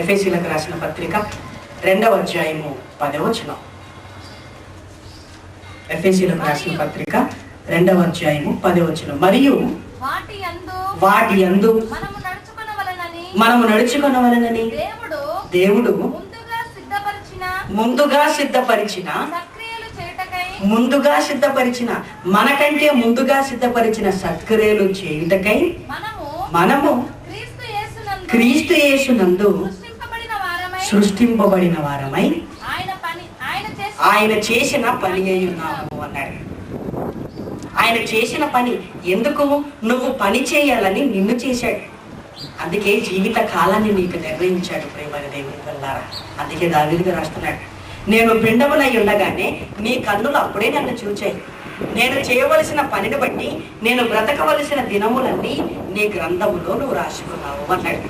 ఎఫెసీలకు రాసిన పత్రిక 2వ అధ్యాయము 10వ వచనం. ఎఫెసీలకు రాసిన పత్రిక 2వ అధ్యాయము 10వ వచనం. మరియు వాటి యందు మనము నడుచుకొనవలెనని దేవుడు ముందుగా సిద్ధపరిచిన మనకంటే ముందుగా సిద్ధపరిచిన సత్క్రియలు చేయుటకై మనము క్రీస్తు యేసునందు సృష్టింపబడిన వారమై ఆయన చేసిన పని అయి ఉన్నాము అన్నాడు. ఆయన చేసిన పని ఎందుకు? నువ్వు పని చేయాలని నిన్ను చేశాడు. అందుకే జీవిత కాలాన్ని నీకు నిర్ణయించాడు. ప్రేమని దేవుని వల్లారా. అందుకే దావీదుగా రాస్తున్నాడు, నేను పిండమునై ఉండగానే నీ కన్నులు అప్పుడే నన్ను చూచాయి. నేను చేయవలసిన పనిని బట్టి నేను బ్రతకవలసిన దినములన్నీ నీ గ్రంథములో నువ్వు రాసుకున్నావు అన్నాడు.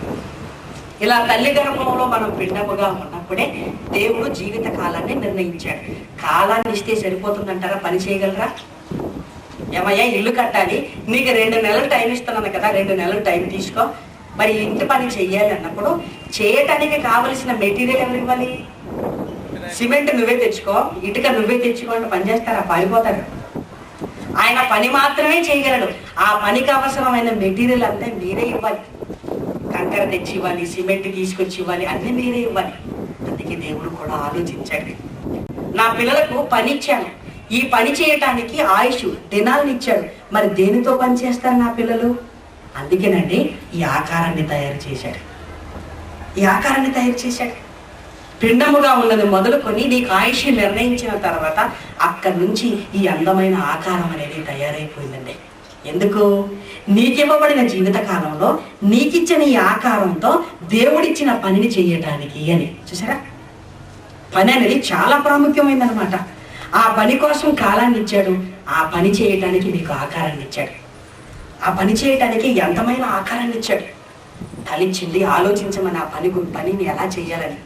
ఇలా తల్లి గర్భంలో మనం పిండముగా ఉన్నప్పుడే దేవుడు జీవిత కాలాన్ని నిర్ణయించాడు. కాలాన్ని ఇస్తే సరిపోతుందంటారా? పని చేయగలరా? ఏమయ్యా ఇల్లు కట్టాలి, నీకు 2 నెలలు టైం ఇస్తున్నాను కదా, 2 నెలలు టైం తీసుకో. మరి ఇంటి పని చెయ్యాలి అన్నప్పుడు చేయటానికి కావలసిన మెటీరియల్ ఎవరు ఇవ్వాలి? సిమెంట్ నువ్వే తెచ్చుకో, ఇటుక నువ్వే తెచ్చుకో అంటే పని చేస్తారా? పారిపోతాడు. ఆయన పని మాత్రమే చేయగలడు. ఆ పనికి అవసరమైన మెటీరియల్ అంతా మీరే ఇవ్వాలి. కంకర తెచ్చి ఇవ్వాలి, సిమెంట్ తీసుకొచ్చి ఇవ్వాలి, అన్ని మీరే ఇవ్వాలి. అందుకే దేవుడు కూడా ఆలోచించాడు, నా పిల్లలకు పని ఇచ్చాను, ఈ పని చేయటానికి ఆయుష్ దినాలను ఇచ్చాడు. మరి దేనితో పని చేస్తారు నా పిల్లలు? అందుకేనండి ఈ ఆకారాన్ని తయారు చేశాడు. ఈ ఆకారాన్ని తయారు చేశాడు. పిండముగా ఉన్నది మొదలుకొని నీకు ఆయుష్ నిర్ణయించిన తర్వాత అక్కడి నుంచి ఈ అందమైన ఆకారం అనేది తయారైపోయిందండి. ఎందుకు? నీకివ్వబడిన జీవిత కాలంలో నీకిచ్చిన ఈ ఆకారంతో దేవుడిచ్చిన పనిని చేయటానికి అని. చూసారా, పని అనేది చాలా ప్రాముఖ్యమైందనమాట. ఆ పని కోసం కాలాన్ని ఇచ్చాడు, ఆ పని చేయటానికి నీకు ఆకారాన్ని ఇచ్చాడు. ఆ పని చేయటానికి ఎంతమైన ఆకారాన్ని ఇచ్చాడు. తలిచ్చింది ఆలోచించమని ఆ పనిని ఎలా చేయాలని.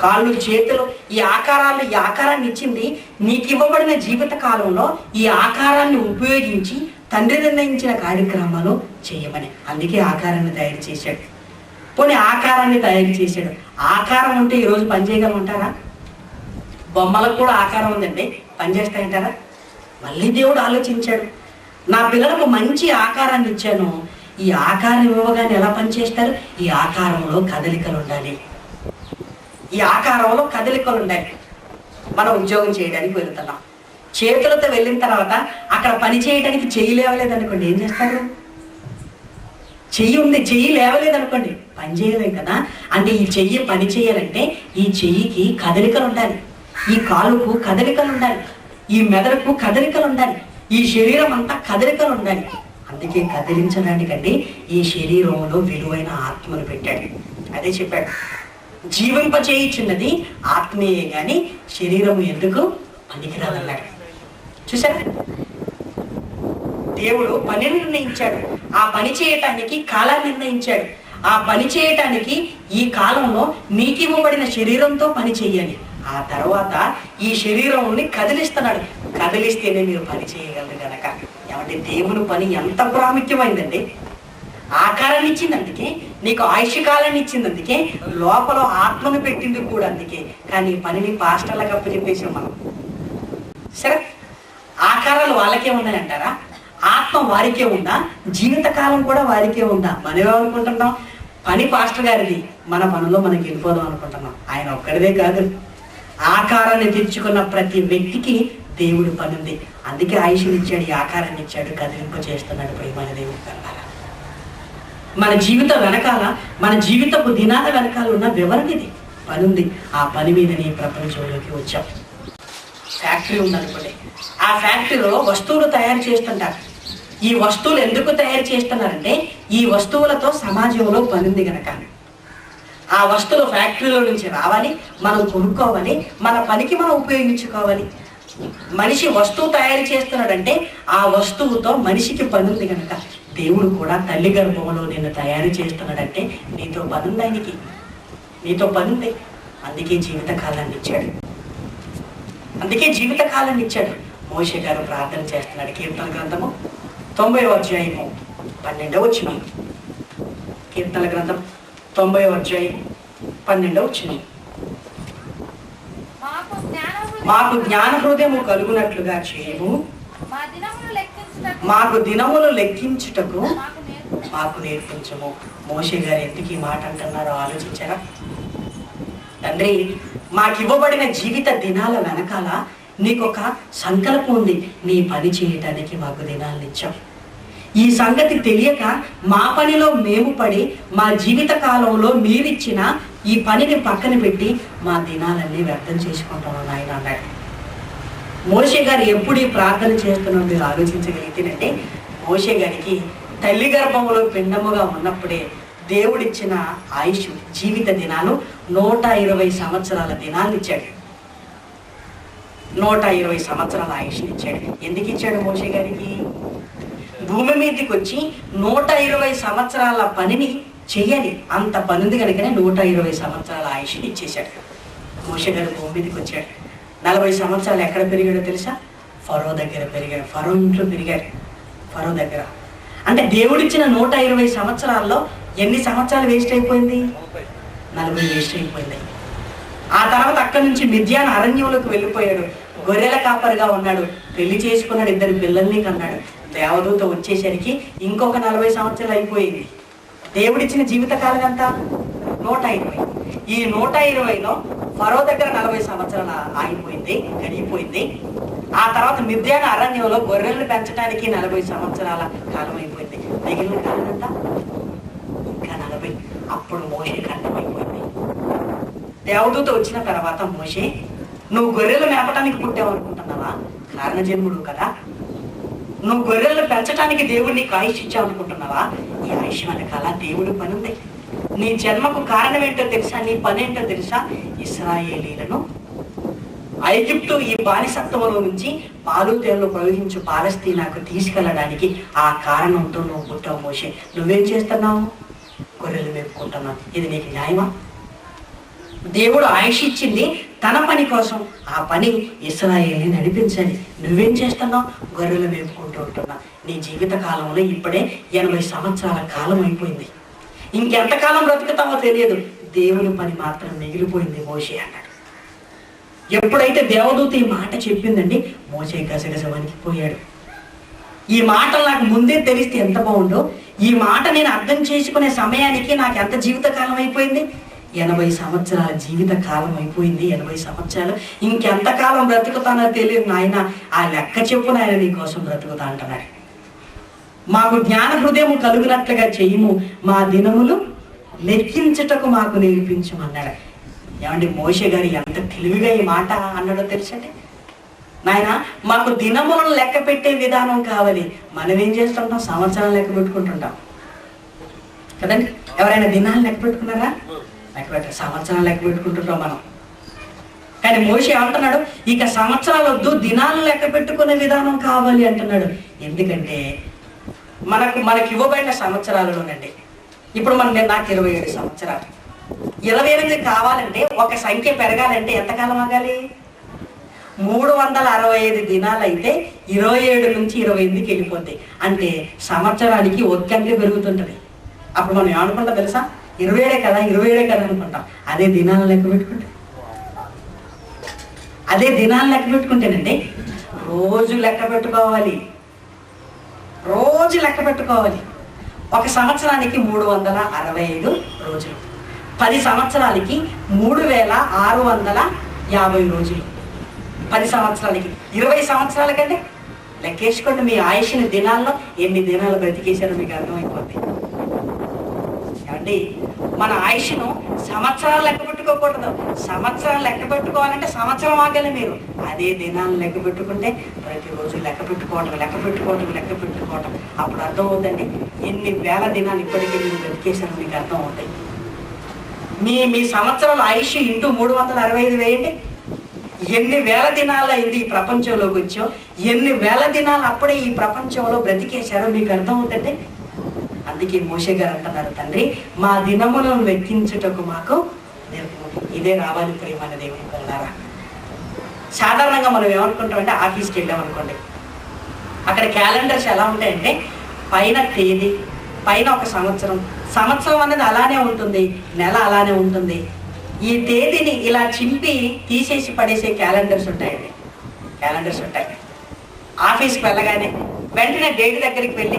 కాళ్ళు చేతులు ఈ ఆకారాన్ని ఇచ్చింది నీకు ఇవ్వబడిన జీవిత కాలంలో ఈ ఆకారాన్ని ఉపయోగించి తండ్రి నిర్ణయించిన కార్యక్రమాలు చేయమని. అందుకే ఆకారాన్ని తయారు చేశాడు. పోనీ ఆకారాన్ని తయారు చేశాడు. ఆకారం ఉంటే ఈరోజు పని చేయగలమంటారా? బొమ్మలకు కూడా ఆకారం ఉందండి, పనిచేస్తాయంటారా? మళ్ళీ దేవుడు ఆలోచించాడు, నా పిల్లలకు మంచి ఆకారాన్ని ఇచ్చాను, ఈ ఆకారం ఇవ్వగానే ఎలా పనిచేస్తారు? ఈ ఆకారంలో కదలికలు ఉండాలి. ఈ ఆకారంలో కదలికలు ఉండాలి. మనం ఉద్యోగం చేయడానికి వెళ్తున్నాం, చేతులతో వెళ్ళిన తర్వాత అక్కడ పని చేయడానికి చేయలేవలేదనుకోండి, ఏం చేస్తారు? చెయ్యి ఉంది, చెయ్యి లేవలేదు అనుకోండి, పని చేయలేం కదా. అంటే ఈ చెయ్యి పని చేయాలంటే ఈ చెయ్యికి కదలికలు ఉండాలి, ఈ కాలుకు కదలికలు ఉండాలి, ఈ మెదడుకు కదలికలు ఉండాలి, ఈ శరీరం అంతా కదలికలు ఉండాలి. అందుకే కదిలించడానికండి ఈ శరీరంలో విలువైన ఆత్మను పెట్టాడు. అదే చెప్పాడు, జీవింప చేయించున్నది ఆత్మీయే గాని శరీరము ఎందుకు పనికిరాదన్నాడు. చూసారా, దేవుడు పని నిర్ణయించాడు, ఆ పని చేయటానికి కాలాన్ని నిర్ణయించాడు. ఆ పని చేయటానికి ఈ కాలంలో నీకు ఇవ్వబడిన శరీరంతో పని చేయాలి. ఆ తర్వాత ఈ శరీరాన్ని కదిలిస్తున్నాడు, కదిలిస్తేనే మీరు పని చేయగలరు కనుక. ఏమంటే దేవుని పని ఎంత ప్రాముఖ్యమైందండి. ఆకారాన్ని ఇచ్చింది అందుకే, నీకు ఆయుష్ కాలాన్ని ఇచ్చింది అందుకే, లోపల ఆత్మను పెట్టింది కూడా అందుకే. కానీ పనిని పాస్టర్లకు అప్పచెప్పేసాం మనం. సరే, ఆకారాలు వాళ్ళకే ఉన్నాయంటారా? ఆత్మ వారికే ఉందా? జీవితకాలం కూడా వారికే ఉందా? మనమేమనుకుంటున్నాం, పని పాస్టర్ గారిది, మన పనుల్లో మనకి వెళ్ళిపోదాం అనుకుంటున్నాం. ఆయన ఒక్కడిదే కాదు, ఆకారాన్ని తెచ్చుకున్న ప్రతి వ్యక్తికి దేవుడు పని ఉంది. అందుకే ఆయుష్ని ఇచ్చాడు, ఈ ఆకారాన్ని ఇచ్చాడు, కదిలింప చేస్తున్నాడు. ప్రియమైన దేవుడు కన్నారా, మన జీవిత వెనకాల, మన జీవితపు దినాల వెనకాల ఉన్న వివరణ ఇది. పని ఉంది, ఆ పని మీద నీ ప్రపంచంలోకి వచ్చాం. ఫ్యాక్టరీ ఉందనుకోండి, ఆ ఫ్యాక్టరీలో వస్తువులు తయారు చేస్తుంటారు. ఈ వస్తువులు ఎందుకు తయారు చేస్తున్నారంటే ఈ వస్తువులతో సమాజంలో పని ఉంది కనుక. ఆ వస్తువులు ఫ్యాక్టరీలో నుంచి రావాలి, మనం కొనుక్కోవాలి, మన పనికి మనం ఉపయోగించుకోవాలి. మనిషి వస్తువు తయారు చేస్తున్నాడంటే ఆ వస్తువుతో మనిషికి పని ఉంది కనుక. దేవుడు కూడా తల్లి గర్భంలో నిన్ను తయారు చేస్తున్నాడంటే నీతో పని ఉంది, ఆయనకి నీతో పని ఉంది. అందుకే జీవితకాలాన్ని ఇచ్చాడు, అందుకే జీవితకాలాన్ని ఇచ్చాడు. మోషే గారు ప్రార్థన చేస్తున్నాడు. కీర్తన గ్రంథము 90వ అధ్యాయము 12వ వచనం. కీర్తన గ్రంథం 90వ అధ్యాయం 12వ వచనం. మాకు జ్ఞాన హృదయము కలుగునట్లుగా చేయము, మాకు దినములు లెక్కించుటకు మాకు నేర్పించము. మోషే గారు ఎందుకు ఈ మాట అంటున్నారో ఆలోచించారా? తండ్రి, మాకు ఇవ్వబడిన జీవిత దినాల వెనకాల నీకొక సంకల్పం ఉంది. నీ పని చేయటానికి మాకు దినాలను ఇచ్చాం. ఈ సంగతి తెలియక మా పనిలో మేము పడి మా జీవిత కాలంలో మీరిచ్చిన ఈ పనిని పక్కన పెట్టి మా దినాలన్నీ వ్యర్థం చేసుకుంటాం నాయన అన్నాడు. మోషే గారు ఎప్పుడు ఈ ప్రార్థన చేస్తున్నారో మీరు ఆలోచించగలిగితేనంటే, మోషే గారికి తల్లి గర్భంలో పిండముగా ఉన్నప్పుడే దేవుడిచ్చిన ఆయుష్, జీవిత దినాలు 120 సంవత్సరాల దినాన్ని ఇచ్చాడు. 120 సంవత్సరాల ఆయుష్ని ఇచ్చాడు. ఎందుకు ఇచ్చాడు మోషే గారికి? భూమి మీదకి వచ్చి 120 సంవత్సరాల పనిని చెయ్యాలి. అంత పని ఉంది కనుకనే 120 సంవత్సరాల ఆయుష్ని ఇచ్చేశాడు. మోషే గారు భూమి మీదకి వచ్చాడు. 40 సంవత్సరాలు ఎక్కడ పెరిగాడో తెలుసా? ఫరో దగ్గర పెరిగాడు. ఫరో ఇంట్లో పెరిగాడు, ఫరో దగ్గర. అంటే దేవుడిచ్చిన 120 సంవత్సరాల్లో ఎన్ని సంవత్సరాలు వేస్ట్ అయిపోయింది? 40 వేస్ట్ అయిపోయింది. ఆ తర్వాత అక్కడి నుంచి మిద్యాన్ అరణ్యంలోకి వెళ్ళిపోయాడు. గొర్రెల కాపరిగా ఉన్నాడు, పెళ్లి చేసుకున్నాడు, 2 పిల్లల్ని కన్నాడు. దేవదూత వచ్చేసరికి ఇంకొక 40 సంవత్సరాలు అయిపోయింది. దేవుడిచ్చిన జీవితకాలం ఎంత? 120. ఈ 120లో ఫరో దగ్గర 40 సంవత్సరాలు ఆగిపోయింది, గడిగిపోయింది. ఆ తర్వాత మిద్యాన్ అరణ్యంలో గొర్రెలను పెంచడానికి 40 సంవత్సరాల కాలం అయిపోయింది. మిగిలిన కాలం ఎంత? ఇంకా 40. అప్పుడు మోషే ఖండమైపోయింది. దేవదూత వచ్చిన తర్వాత, మోషే, నువ్వు గొర్రెలు మేపటానికి పుట్టావు అనుకుంటున్నావా? కారణజన్ముడు కదా. నువ్వు గొర్రెలను పెంచడానికి దేవుడు నీకు ఆయుష్ ఇచ్చావు అనుకుంటున్నావా? ఈ ఆయుష్ వెనకాల దేవుడు పని ఉంది. నీ జన్మకు కారణం ఏంటో తెలుసా? నీ పని ఏంటో తెలుసా? ఇశ్రాయేలీలను ఐగుప్తు ఈ బానిసత్వంలో నుంచి పాలు తేళ్లు ప్రవహించు పాలస్తీనాకు తీసుకెళ్ళడానికి ఆ కారణంతో నువ్వు పుట్టావు మోషే. నువ్వేం చేస్తున్నావు? గొర్రెలు మేపుకుంటున్నావు. ఇది నీకు న్యాయమా? దేవుడు ఆయుష్ ఇచ్చింది తన పని కోసం. ఆ పని ఇశ్రాయేలుని నడిపించాలి. నువ్వేం చేస్తున్నావు? గొర్రెలు మేపుకుంటూ ఉంటున్నావు. నీ జీవిత కాలంలో ఇప్పుడే 80 సంవత్సరాల కాలం అయిపోయింది. ఇంకెంతకాలం బ్రతుకుతావో తెలియదు. దేవుని పని మాత్రం మిగిలిపోయింది మోషే అన్నాడు. ఎప్పుడైతే దేవదూత ఈ మాట చెప్పిందండి, మోషే గసగస వణికిపోయాడు. ఈ మాటలు నాకు ముందే తెలిస్తే ఎంత బాగుండో. ఈ మాట నేను అర్థం చేసుకునే సమయానికి నాకు ఎంత జీవిత కాలం అయిపోయింది? 80 సంవత్సరాల జీవిత కాలం అయిపోయింది. 80 సంవత్సరాలు ఇంకెంతకాలం బ్రతుకుతానో తెలియదు నాయన. ఆ లెక్క చెప్పు నాయన, నీ కోసం బ్రతుకుతా అంటున్నాడు. మాకు జ్ఞాన హృదయం కలుగునట్లుగా చెయ్యము, మా దినములు లెక్కించుటకు మాకు నేర్పించు అన్నాడు. ఏమండి మోషే గారు ఎంత తెలివిగా ఈ మాట అన్నాడో తెలుసండి. నాయన మాకు దినములను లెక్క పెట్టే విధానం కావాలి. మనం ఏం చేస్తుంటాం? సంవత్సరాలు లెక్క పెట్టుకుంటుంటాం కదండి. ఎవరైనా దినాలు లెక్క పెట్టుకున్నారా? లెక్క పెట్టారు. సంవత్సరాలు లెక్క పెట్టుకుంటుంటాం మనం. కానీ మోషే అంటున్నాడు, ఇక సంవత్సరాలు వద్దు, దినాలు లెక్క పెట్టుకునే విధానం కావాలి అంటున్నాడు. ఎందుకంటే మనకి ఇవ్వబడిన సంవత్సరాలలోనండి, ఇప్పుడు నాకు 27 సంవత్సరాలు. 28 కావాలంటే ఒక సంఖ్య పెరగాలంటే ఎంతకాలం ఆగాలి? 365 దినాలు అయితే 27 నుంచి 28కి వెళ్ళిపోతాయి. అంటే సంవత్సరానికి ఒక అంకె పెరుగుతుంటది. అప్పుడు మనం ఏమనుకుంటాం తెలుసా? 27 కదా 27 కదా అనుకుంటాం. అదే దినాలను లెక్క పెట్టుకుంటేనండి రోజు లెక్క పెట్టుకోవాలి. ఒక సంవత్సరానికి 365 రోజులు, 10 సంవత్సరాలకి 3650 రోజులు. 10 సంవత్సరాలకి 20 సంవత్సరాలకండి లెక్కేసుకోండి. మీ ఆయుష్ని దినాల్లో ఎన్ని దినాలు బ్రతికేశారో మీకు అర్థమైపోద్ది. ఏమండి మన ఆయుష్ను సంవత్సరాలు లెక్క పెట్టుకోకూడదు. సంవత్సరాలు లెక్క పెట్టుకోవాలంటే సంవత్సరం ఆగాలి మీరు. అదే దినాలను లెక్క పెట్టుకుంటే ప్రతిరోజు లెక్క పెట్టుకోవటం. అప్పుడు అర్థం అవుతుందండి ఎన్ని వేల దినాలు ఇప్పటికీ మీరు బ్రతికేశారో మీకు అర్థం అవుతాయి. మీ సంవత్సరాల ఆయుష్ ఇంటూ 365 వేయండి. ఎన్ని వేల దినాలు అయింది ఈ ప్రపంచంలోకి వచ్చో, ఎన్ని వేల దినాలు అప్పుడే ఈ ప్రపంచంలో బ్రతికేశారో మీకు అర్థం అవుతుంటే. అందుకే మోషే గారు అంటున్నారు, తండ్రి మా దినములను లెక్కించుటకు మాకు ఇదే రావాలి. ప్రియమైన దేవుని పిల్లలారా, సాధారణంగా మనం ఏమనుకుంటామంటే ఆఫీస్కి వెళ్ళామనుకోండి, అక్కడ క్యాలెండర్స్ ఎలా ఉంటాయంటే పైన తేదీ, పైన ఒక సంవత్సరం అనేది అలానే ఉంటుంది, నెల అలానే ఉంటుంది. ఈ తేదీని ఇలా చింపి తీసేసి పడేసే క్యాలెండర్స్ ఉంటాయి. ఆఫీస్కి వెళ్ళగానే వెంటనే డేట్ దగ్గరికి వెళ్ళి,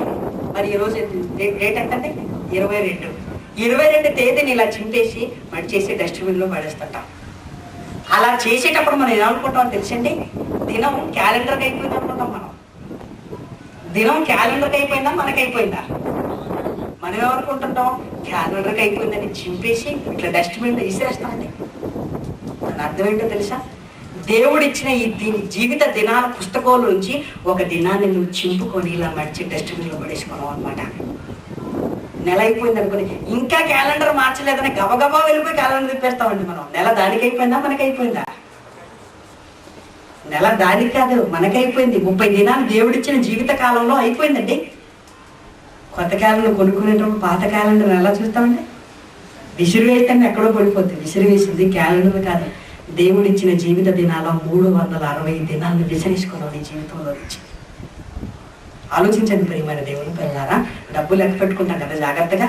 మరి ఈరోజు డేట్ ఎంతంటే 22 తేదీని ఇలా చింపేసి మడిచేసి డస్ట్బిన్లో పడేస్తుంటాం. అలా చేసేటప్పుడు మనం ఏమనుకుంటామో తెలుసండి, దినం క్యాలెండర్కి అయిపోయింది అనుకుంటాం. దినం క్యాలెండర్కి అయిపోయిందా మనకైపోయిందా? మనం ఏమనుకుంటుంటాం? క్యాలెండర్కి అయిపోయిందని చింపేసి ఇట్లా డస్ట్బిన్లో విసిరేస్తామండి. దాని అర్థం ఏంటో తెలుసా? దేవుడిచ్చిన ఈ జీవిత దినాల పుస్తకంలో నుంచి ఒక దినాన్ని నువ్వు చింపుకొని ఇలా మడిచి డస్ట్బిన్లో పడేసుకున్నావు అనమాట. నెల అయిపోయింది అనుకుని ఇంకా క్యాలెండర్ మార్చలేదని గబగబా వెళ్ళిపోయి క్యాలెండర్ తిప్పేస్తామండి మనం. నెల దానికి అయిపోయిందా మనకైపోయిందా? నెల దానికి కాదు మనకైపోయింది. 30 దినాలు దేవుడిచ్చిన జీవిత కాలంలో అయిపోయిందండి. కొత్త క్యాలెండర్ కొనుక్కునేటప్పుడు పాత క్యాలెండర్ ఎలా చూస్తామండి? విసిరివేస్తే ఎక్కడో పడిపోతుంది. విసిరివేసింది క్యాలెండర్ కాదు, దేవుడిచ్చిన జీవిత దినాల 365 దినాలను విసిరేసుకున్నాం నీ జీవితంలో నుంచి. ఆలోచించండి ప్రియమైన దేవుని పిల్లలారా. డబ్బు లెక్క పెట్టుకుంటాం కదా జాగ్రత్తగా,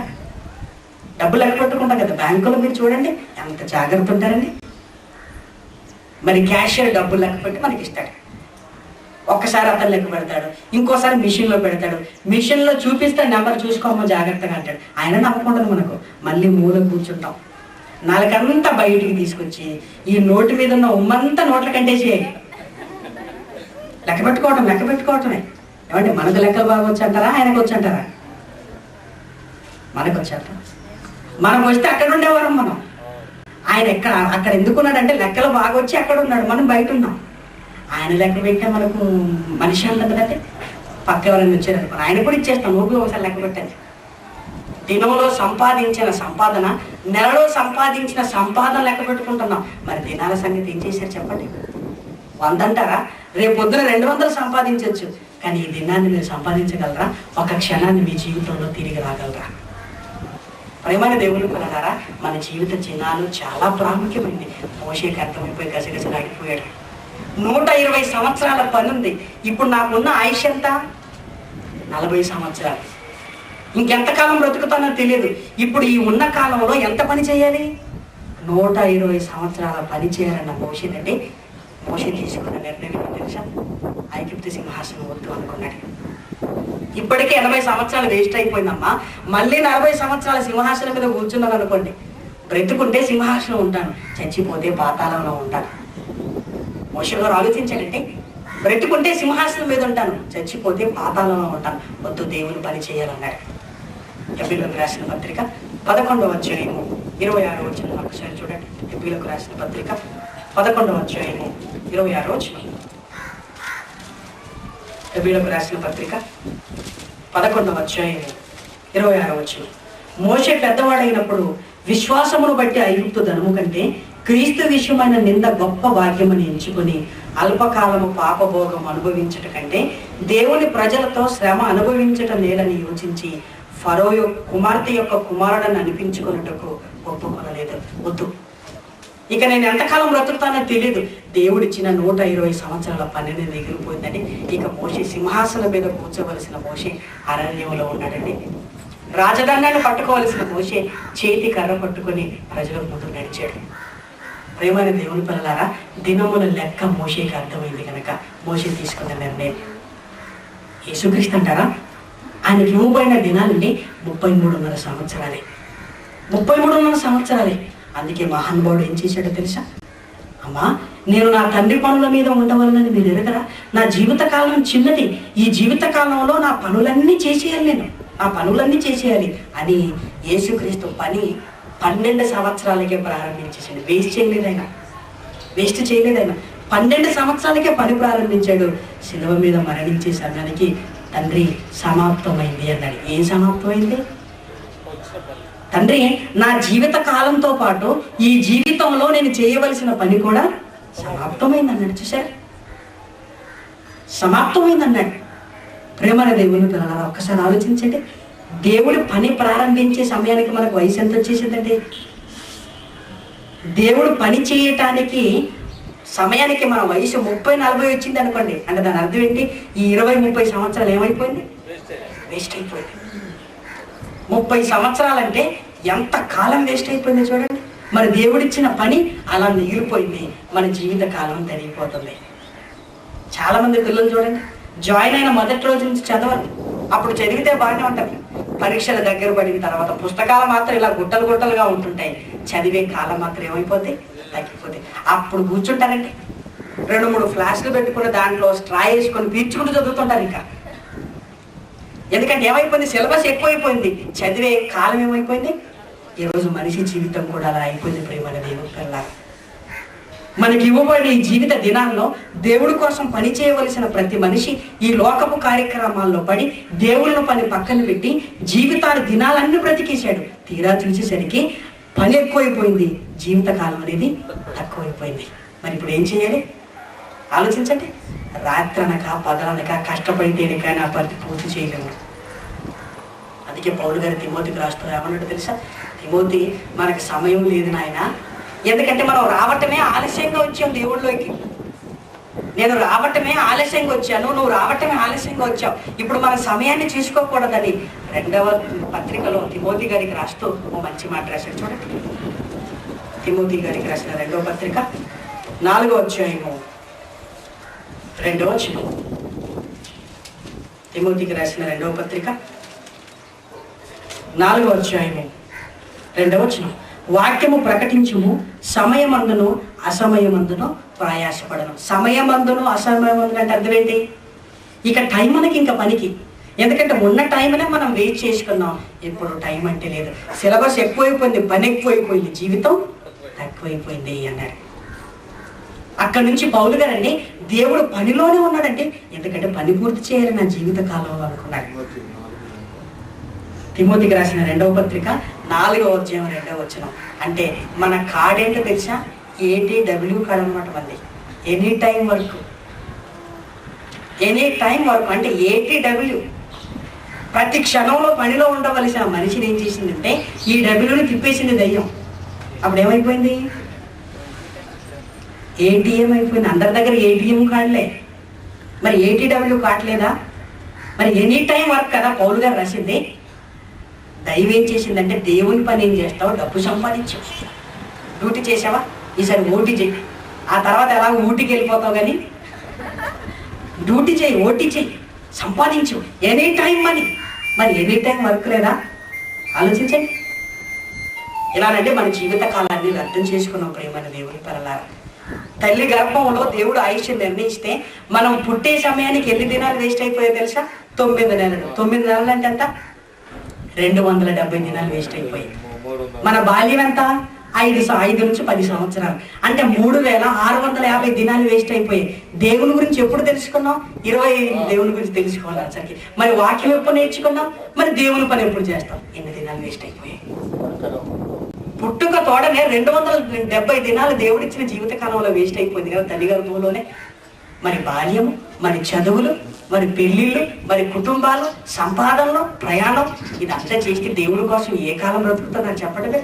బ్యాంకులో మీరు చూడండి ఎంత జాగ్రత్త ఉంటారండి. మరి క్యాషియర్ డబ్బులు లెక్క పెట్టి మనకి ఇస్తాడు. ఒక్కసారి అతను లెక్క పెడతాడు, ఇంకోసారి మిషన్లో పెడతాడు. మిషన్లో చూపిస్తాడు, నెంబర్ చూసుకోమో జాగ్రత్తగా అంటాడు. ఆయన నమ్మకుండదు మనకు. మళ్ళీ మూల కూర్చుంటాం. నాలుకంతా బయటికి తీసుకొచ్చి ఈ నోటి మీద ఉన్న ఉమ్మంతా నోట్ల కంటేసేయాలి. లెక్క పెట్టుకోవటమే. ఏమంటే మనకు లెక్కలు బాగా వచ్చంటారా, ఆయనకు వచ్చంటారా? మనకు వచ్చాట. మనకు వస్తే అక్కడ ఉండేవారం మనం. ఆయన అక్కడ ఎందుకున్నాడంటే లెక్కలు బాగా వచ్చి అక్కడ ఉన్నాడు, మనం బయట ఉన్నాం. ఆయన లెక్క పెట్టే మనకు మనిషి అంటుంది కదంటే పక్క ఎవరైనా వచ్చారనుకో ఆయన కూడా ఇచ్చేస్తాం. నువ్వు ఒకసారి లెక్క పెట్టాలి. దినంలో సంపాదించిన సంపాదన, నెలలో సంపాదించిన సంపాదన లెక్క పెట్టుకుంటున్నాం. మరి దినాల సంగతి ఏం చేశారు చెప్పండి? 100 అంటారా? రేపు పొద్దున 200 సంపాదించవచ్చు. కానీ ఈ దినాన్ని మీరు సంపాదించగలరా? ఒక క్షణాన్ని మీ జీవితంలో తిరిగి రాగలరా? ప్రియమైన దేవుని పిల్లలారా, మన జీవిత చిహ్నాలు చాలా ప్రాముఖ్యమైనది. మోషేకి అర్థమైపోయి గసగసలాడిపోయాడు. 120 సంవత్సరాల పని ఉంది. ఇప్పుడు నాకున్న ఆయుష్ ఎంత? 40 సంవత్సరాలు. ఇంకెంతకాలం బ్రతుకుతానో తెలియదు. ఇప్పుడు ఈ ఉన్న కాలంలో ఎంత పని చేయాలి? 120 సంవత్సరాల పని చేయాలన్న మోషేనండి. మోషే తీసుకున్న నిర్ణయం తెలుసా? ఐగుప్తు సింహాసనం వద్దు అనుకున్నాడు. ఇప్పటికే 80 సంవత్సరాలు వేస్ట్ అయిపోయిందమ్మా. మళ్ళీ 40 సంవత్సరాల సింహాసనం మీద కూర్చున్నాను అనుకోండి, బ్రతుకుంటే సింహాసనం ఉంటాను, చచ్చిపోతే పాతాళంలో ఉంటాను. మోషే గారు ఆలోచించాడంటే బ్రతికుంటే సింహాసనం మీద ఉంటాను, చచ్చిపోతే పాతాళంలో ఉంటాను. వద్దు, దేవుని పని చేయాలన్నాడు. ఎబ్రీయులకు రాసిన పత్రిక 11వ అధ్యాయము 26వ వచనం ఒకసారి చూడండి. ఎబ్రీయులకు రాసిన పత్రిక 11వ అధ్యాయము 26వ వచనం. ఎబ్రీయులకు రాసిన పత్రిక 11వ అధ్యాయము 26వ వచనం. మోషే పెద్దవాడైనప్పుడు విశ్వాసమును బట్టి ఐగుప్తు ధనము కంటే క్రీస్తు విషయమైన నింద గొప్ప భాగ్యమని ఎంచుకొని అల్పకాలము పాపభోగం అనుభవించట కంటే దేవుని ప్రజలతో శ్రమ అనుభవించట మేలని యోచించి ఫరో కుమార్తె యొక్క కుమారుడని అనిపించుకున్నట్టుకు ఒప్పుకొనలేదు. వద్దు, ఇక నేను ఎంతకాలం బ్రతుకుతానో తెలియదు. దేవుడిచ్చిన 120 సంవత్సరాల పన్నెండు ఎగిరిపోయిందండి. ఇక మోషే సింహాసనం మీద కూర్చోవలసిన మోషే అరణ్యంలో ఉన్నాడండి. రాజదండాన్ని పట్టుకోవలసిన మోషే చేతి కర్ర పట్టుకొని ప్రజల ముందు నడిచాడు. ప్రేమైన దేవుని పిల్లలారా, దినముల లెక్క మోషేకి అర్థమైంది కనుక మోషే తీసుకున్న నిర్ణయం. యేసుక్రీస్తు అంటారా, ఆయనకి ఇవ్వబడిన దినాలండి 33.5 సంవత్సరాలే. 33.5 సంవత్సరాలే. అందుకే మహానుభావుడు ఏం చేశాడో తెలుసా? అమ్మా, నేను నా తండ్రి పనుల మీద ఉండవలనని మీరు ఎరగరా? నా జీవితకాలం చిన్నది, ఈ జీవితకాలంలో నా పనులన్నీ చేసేయాలి, నా పనులన్నీ చేసేయాలి అని యేసుక్రీస్తు పని 12 సంవత్సరాలకే ప్రారంభించేసాడు. వేస్ట్ చేయలేదైనా 12 సంవత్సరాలకే పని ప్రారంభించాడు. శిలువ మీద మరణించే సమయానికి తండ్రి సమాప్తమైంది అన్నాడు. ఏం సమాప్తమైంది? తండ్రి, నా జీవిత కాలంతో పాటు ఈ జీవితంలో నేను చేయవలసిన పని కూడా సమాప్తమైంది అన్నాడు. చూశారు, సమాప్తమైంది అన్నాడు. ప్రేమల దేవుని పిల్లలారా, ఒక్కసారి ఆలోచించండి. దేవుడు పని ప్రారంభించే సమయానికి మనకు వయసు ఎంత వచ్చేసిందండి? దేవుడు పని చేయటానికి సమయానికి మన వయసు 30-40 వచ్చింది అనుకోండి. అంటే దాని అర్థం ఏంటి? ఈ 20-30 సంవత్సరాలు ఏమైపోయింది? వేస్ట్ అయిపోయింది. 30 సంవత్సరాలంటే ఎంత కాలం వేస్ట్ అయిపోయింది చూడండి. మరి దేవుడిచ్చిన పని అలా మిగిలిపోయింది. మన జీవిత కాలం తరిగిపోతుంది. చాలా మంది పిల్లలు చూడండి, జాయిన్ అయిన మొదటి రోజు నుంచి చదవరు. అప్పుడు చదివితే బాగానే ఉంటుంది. పరీక్షల దగ్గర పడిన తర్వాత పుస్తకాలు మాత్రం ఇలా గుట్టలుగా ఉంటుంటాయి. చదివే కాలం మాత్రం ఏమైపోతే తగ్గిపోతే. అప్పుడు కూర్చుంటారండి, 2-3 ఫ్లాష్లు పెట్టుకుని దాంట్లో స్ట్రా వేసుకొని పీల్చుకుంటూ చదువుతుంటారు. ఇంకా ఎందుకంటే ఏమైపోయింది? సిలబస్ ఎక్కువైపోయింది. చదివే కాలం ఏమైపోయింది? ఈరోజు మనిషి జీవితం కూడా అలా అయిపోయింది. ప్రేమైన దేవుని పిల్లలారా, మనకి ఇవ్వబడిన ఈ జీవిత దినాల్లో దేవుడి కోసం పని చేయవలసిన ప్రతి మనిషి ఈ లోకపు కార్యక్రమాల్లో పడి దేవుళ్ళ పని పక్కన పెట్టి జీవితాల దినాలన్నీ బ్రతికేశాడు. తీరా చూసేసరికి పని ఎక్కువైపోయింది, జీవితకాలం అనేది తక్కువైపోయింది. మరి ఇప్పుడు ఏం చేయాలి? ఆలోచించండి. రాత్రనక పగలనక కష్టపడితేనే కానీ ఆ పని పూర్తి చేయలేము. అందుకే పౌలు గారు తిమోతికి రాస్తూ ఏమన్నాడు తెలుసా? తిమోతి, మనకు సమయం లేదు నాయన. ఎందుకంటే మనం రావటమే ఆలస్యంగా వచ్చాం దేవుళ్ళలోకి. నేను రావటమే ఆలస్యంగా వచ్చాను, నువ్వు రావటమే ఆలస్యంగా వచ్చావు. ఇప్పుడు మన సమయాన్ని చూసుకోకూడదని 2వ పత్రికలో తిమోతి గారికి రాస్తూ ఓ మంచి మాట రాశాడు. చూడండి, తిమోతి గారికి రాసిన 2వ పత్రిక 4వ అధ్యాయము 2వ వచనం. తిమోతికి రాసిన 2వ పత్రిక 4వ అధ్యాయము 2వ వచనం. వాక్యము ప్రకటించుము, సమయమందును అసమయమందును ప్రయాసపడను. సమయమందును అసమయమందును అంటే అర్థం ఏంటి? ఇక టైం మనకి ఇంకా పనికి. ఎందుకంటే ఉన్న టైంనే మనం వేస్ట్ చేసుకున్నాం. ఇప్పుడు టైం అంటే లేదు. సిలబస్ ఎక్కువైపోయింది, పని ఎక్కువైపోయింది, జీవితం తక్కువైపోయింది అన్నాడు. అక్కడి నుంచి పౌలు గారండి దేవుడు పనిలోనే ఉన్నాడంటే ఎందుకంటే పని పూర్తి చేయాలి నా జీవిత కాలంలో అనుకున్నాడు. తిమోతికి రాసిన 2వ పత్రిక 4వ అధ్యాయం 2వ వచనం. అంటే మన కార్డ్ ఏంటో తెలుసా? ATW కార్డ్ అనమాట. మళ్ళీ ఎనీ టైం వర్క్ అంటే ATW. ప్రతి క్షణంలో పనిలో ఉండవలసిన మనిషిని ఏం చేసిందంటే ఈ డబ్ల్యూని తిప్పేసింది దయ్యం. అప్పుడు ఏమైపోయింది? ATM అయిపోయింది. అందరి దగ్గర ATM కార్డులే, మరి ATW కార్డు లేదా? మరి ఎనీ టైం వర్క్ కదా పౌలు గారు రాసింది. దైవం ఏం చేసిందంటే దేవుని పని ఏం చేస్తావు? డబ్బు సంపాదించు. డ్యూటీ చేసావా? ఈసారి ఓటీ చేయి. ఆ తర్వాత ఎలా ఊటీకి వెళ్ళిపోతావు, కానీ డ్యూటీ చేయి, ఓటీ చేయి, సంపాదించు. Any time money. మరి ఎనీ టైం వర్క్ లేదా? ఆలోచించండి. ఇలానంటే మన జీవిత కాలాన్ని అర్థం చేసుకున్నాం. ప్రేమైన దేవుని పిల్లలారా, తల్లి గర్భంలో దేవుడు ఆయుష్యం నిర్ణయిస్తే మనం పుట్టే సమయానికి ఎన్ని దినాలు వేస్ట్ అయిపోయాయో తెలుసా? 9 నెలలు. 9 నెలలు అంటే ఎంత? 270 దినాలు వేస్ట్ అయిపోయాయి. మన బాల్యం ఎంత? 5 నుంచి 10 సంవత్సరాలు అంటే 3650 దినాలు వేస్ట్ అయిపోయాయి. దేవుని గురించి ఎప్పుడు తెలుసుకున్నాం? 25 దేవుని గురించి తెలుసుకోవాలి సరికి. మరి వాక్యం ఎప్పుడు నేర్చుకున్నాం? మరి దేవుని పని ఎప్పుడు చేస్తాం? ఎన్ని దినాలు వేస్ట్ అయిపోయాయి? పుట్టుక తోడనే 270 దినాలు దేవుడిచ్చిన జీవిత కాలంలో వేస్ట్ అయిపోయింది కదా తల్లి గర్భంలోనే. మరి బాల్యము, మరి చదువులు, మరి పెళ్లిళ్ళు, మరి కుటుంబాలు, సంపాదనలు, ప్రయాణం, ఇదంతా చేస్తే దేవుడి కోసం ఏ కాలం బ్రతుకుతున్నారు చెప్పడమే?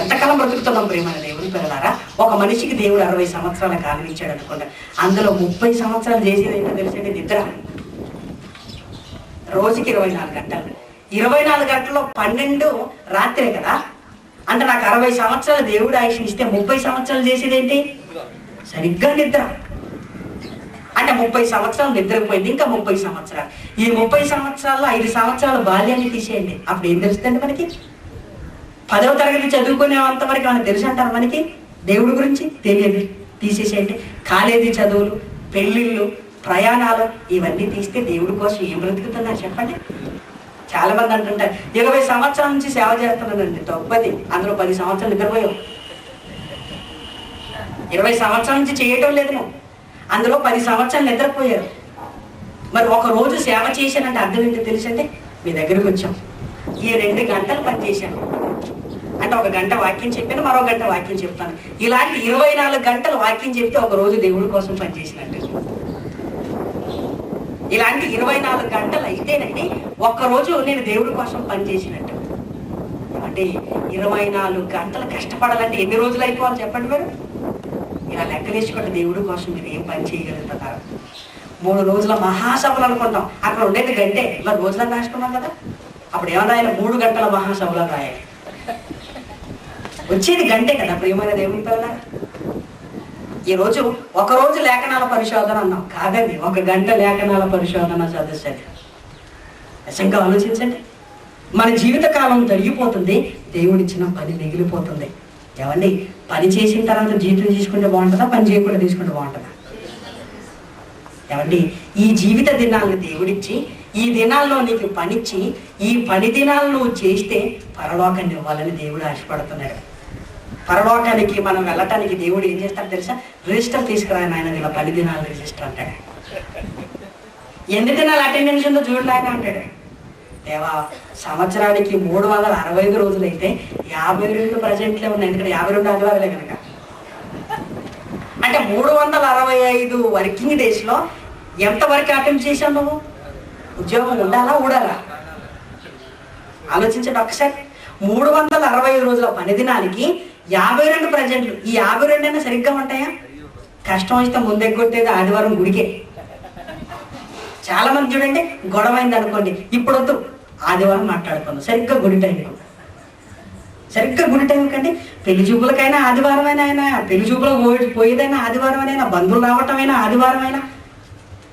ఎంతకాలం బ్రతుకుతున్నాం ప్రేమైన దేవుని పిల్లలారా? ఒక మనిషికి దేవుడు 60 సంవత్సరాల కాలం ఇచ్చాడు అనుకోండి. అందులో 30 సంవత్సరాలు చేసేది ఏంటో తెలిసింది నిద్ర. రోజుకి 24 గంటలు. 24 గంటల్లో 12 రాత్రే కదా. అంటే నాకు 60 సంవత్సరాలు దేవుడు ఆయుష్ ఇస్తే 30 సంవత్సరాలు చేసేది ఏంటి? సరిగ్గా నిద్ర. అంటే 30 సంవత్సరాలు నిద్రపోయింది, ఇంకా 30 సంవత్సరాలు. ఈ 30 సంవత్సరాల్లో 5 సంవత్సరాలు బాల్యాన్ని తీసేయండి. అప్పుడు ఏం తెలుస్తుందండి మనకి? 10వ తరగతి చదువుకునేంత వరకు మనకు తెలుసు అంటారు మనకి దేవుడి గురించి? తెలియదు. తీసేసేయండి. కాలేజీ చదువులు, పెళ్ళిళ్ళు, ప్రయాణాలు ఇవన్నీ తీస్తే దేవుడి కోసం ఏం బ్రతుకుతున్నారు చెప్పండి? చాలా మంది అంటుంటారు 20 సంవత్సరాల నుంచి సేవ చేస్తున్నానండి. తప్పది. అందులో 10 సంవత్సరాలు నిద్రపోయావు. 20 సంవత్సరాల నుంచి చేయటం లేదు నువ్వు, అందులో 10 సంవత్సరాలు నిద్రపోయారు. మరి ఒక రోజు సేవ చేశానంటే అర్థం ఏంటో తెలుసండి? మీ దగ్గరికి వచ్చాం, ఈ 2 గంటలు పని చేశాను అంటే 1 గంట వాక్యం చెప్పాను, మరో గంట వాక్యం చెప్తాను. ఇలాంటి 24 గంటలు వాక్యం చెప్తే ఒక రోజు దేవుడి కోసం పనిచేసినట్టు. ఇలాంటి 24 గంటలు అయితేనండి ఒక్కరోజు నేను దేవుడి కోసం పనిచేసినట్టు. అంటే 24 గంటలు కష్టపడాలంటే ఎన్ని రోజులు అయిపోవాలి చెప్పండి మీరు? ఇలా లెక్కలేసుకోండి. దేవుడి కోసం మీరు ఏం పని చేయగలుగుతున్నారు? 3 రోజుల మహాసభలు అనుకుంటాం, అక్కడ ఉండేది గంటే. ఇలా రోజులను రాసుకున్నాం కదా. అప్పుడు ఏమన్నా ఆయన 3 గంటల మహాసభలో రాయాలి. వచ్చేది గంటే కదా ప్రియమైన దేవుని పిల్లల. ఈరోజు ఒకరోజు లేఖనాల పరిశోధన అన్నాం కాదండి, 1 గంట లేఖనాల పరిశోధన సదస్సు. నిజంగా ఆలోచించండి. మన జీవితకాలం తరిగిపోతుంది, దేవుడిచ్చిన పని మిగిలిపోతుంది. ఏమండి, పని చేసిన తర్వాత జీతం తీసుకుంటే బాగుంటుందా, పని చేయకుండా తీసుకుంటే బాగుంటుందా? ఏమండి, ఈ జీవిత దినాలను దేవుడిచ్చి ఈ దినాల్లో నీకు పనిచ్చి ఈ 10 దినాలు నువ్వు చేస్తే పరలోకాన్ని ఇవ్వాలని దేవుడు ఆశపడుతున్నాడు. పరలోకానికి మనం వెళ్ళటానికి దేవుడు ఏం చేస్తాడు తెలుసా? రిజిస్టర్ తీసుకురాయని ఆయన, ఇలా 10 దినాలు రిజిస్టర్ అంటాడు. ఎన్ని దినాలు అటెండెన్స్ ఉందో చూడండి ఆయన అంటాడు. దేవా, సంవత్సరానికి 365 రోజులు అయితే 52 ప్రజెంట్లే ఉన్నాయి, ఎందుకంటే 52 ఆదివారాలే కనుక. అంటే 365 వర్కింగ్ డేస్ లో ఎంతవరకు అటెంప్ట్ చేశావు నువ్వు? ఉద్యోగం ఉండాలా ఊడాలా? ఆలోచించండి ఒకసారి. 365 రోజుల పని దినానికి 52 ప్రజెంట్లు. ఈ 52 అయినా సరిగ్గా ఉంటాయా? కష్టం వస్తే ముందెగ్గొట్టేది ఆదివారం గుడికే. చాలా మంది చూడండి, గొడవ అయింది అనుకోండి, ఇప్పుడు వద్దు ఆదివారం మాట్లాడుకుందాం, సరిగ్గా గుడి టైం. సరిగ్గా గుడి టైం కండి. పెళ్లి చూపులకైనా ఆదివారం అయినా, పెళ్లి చూపులకు పోయేదైనా ఆదివారం అయినా, బంధువులు రావటమైనా ఆదివారం అయినా,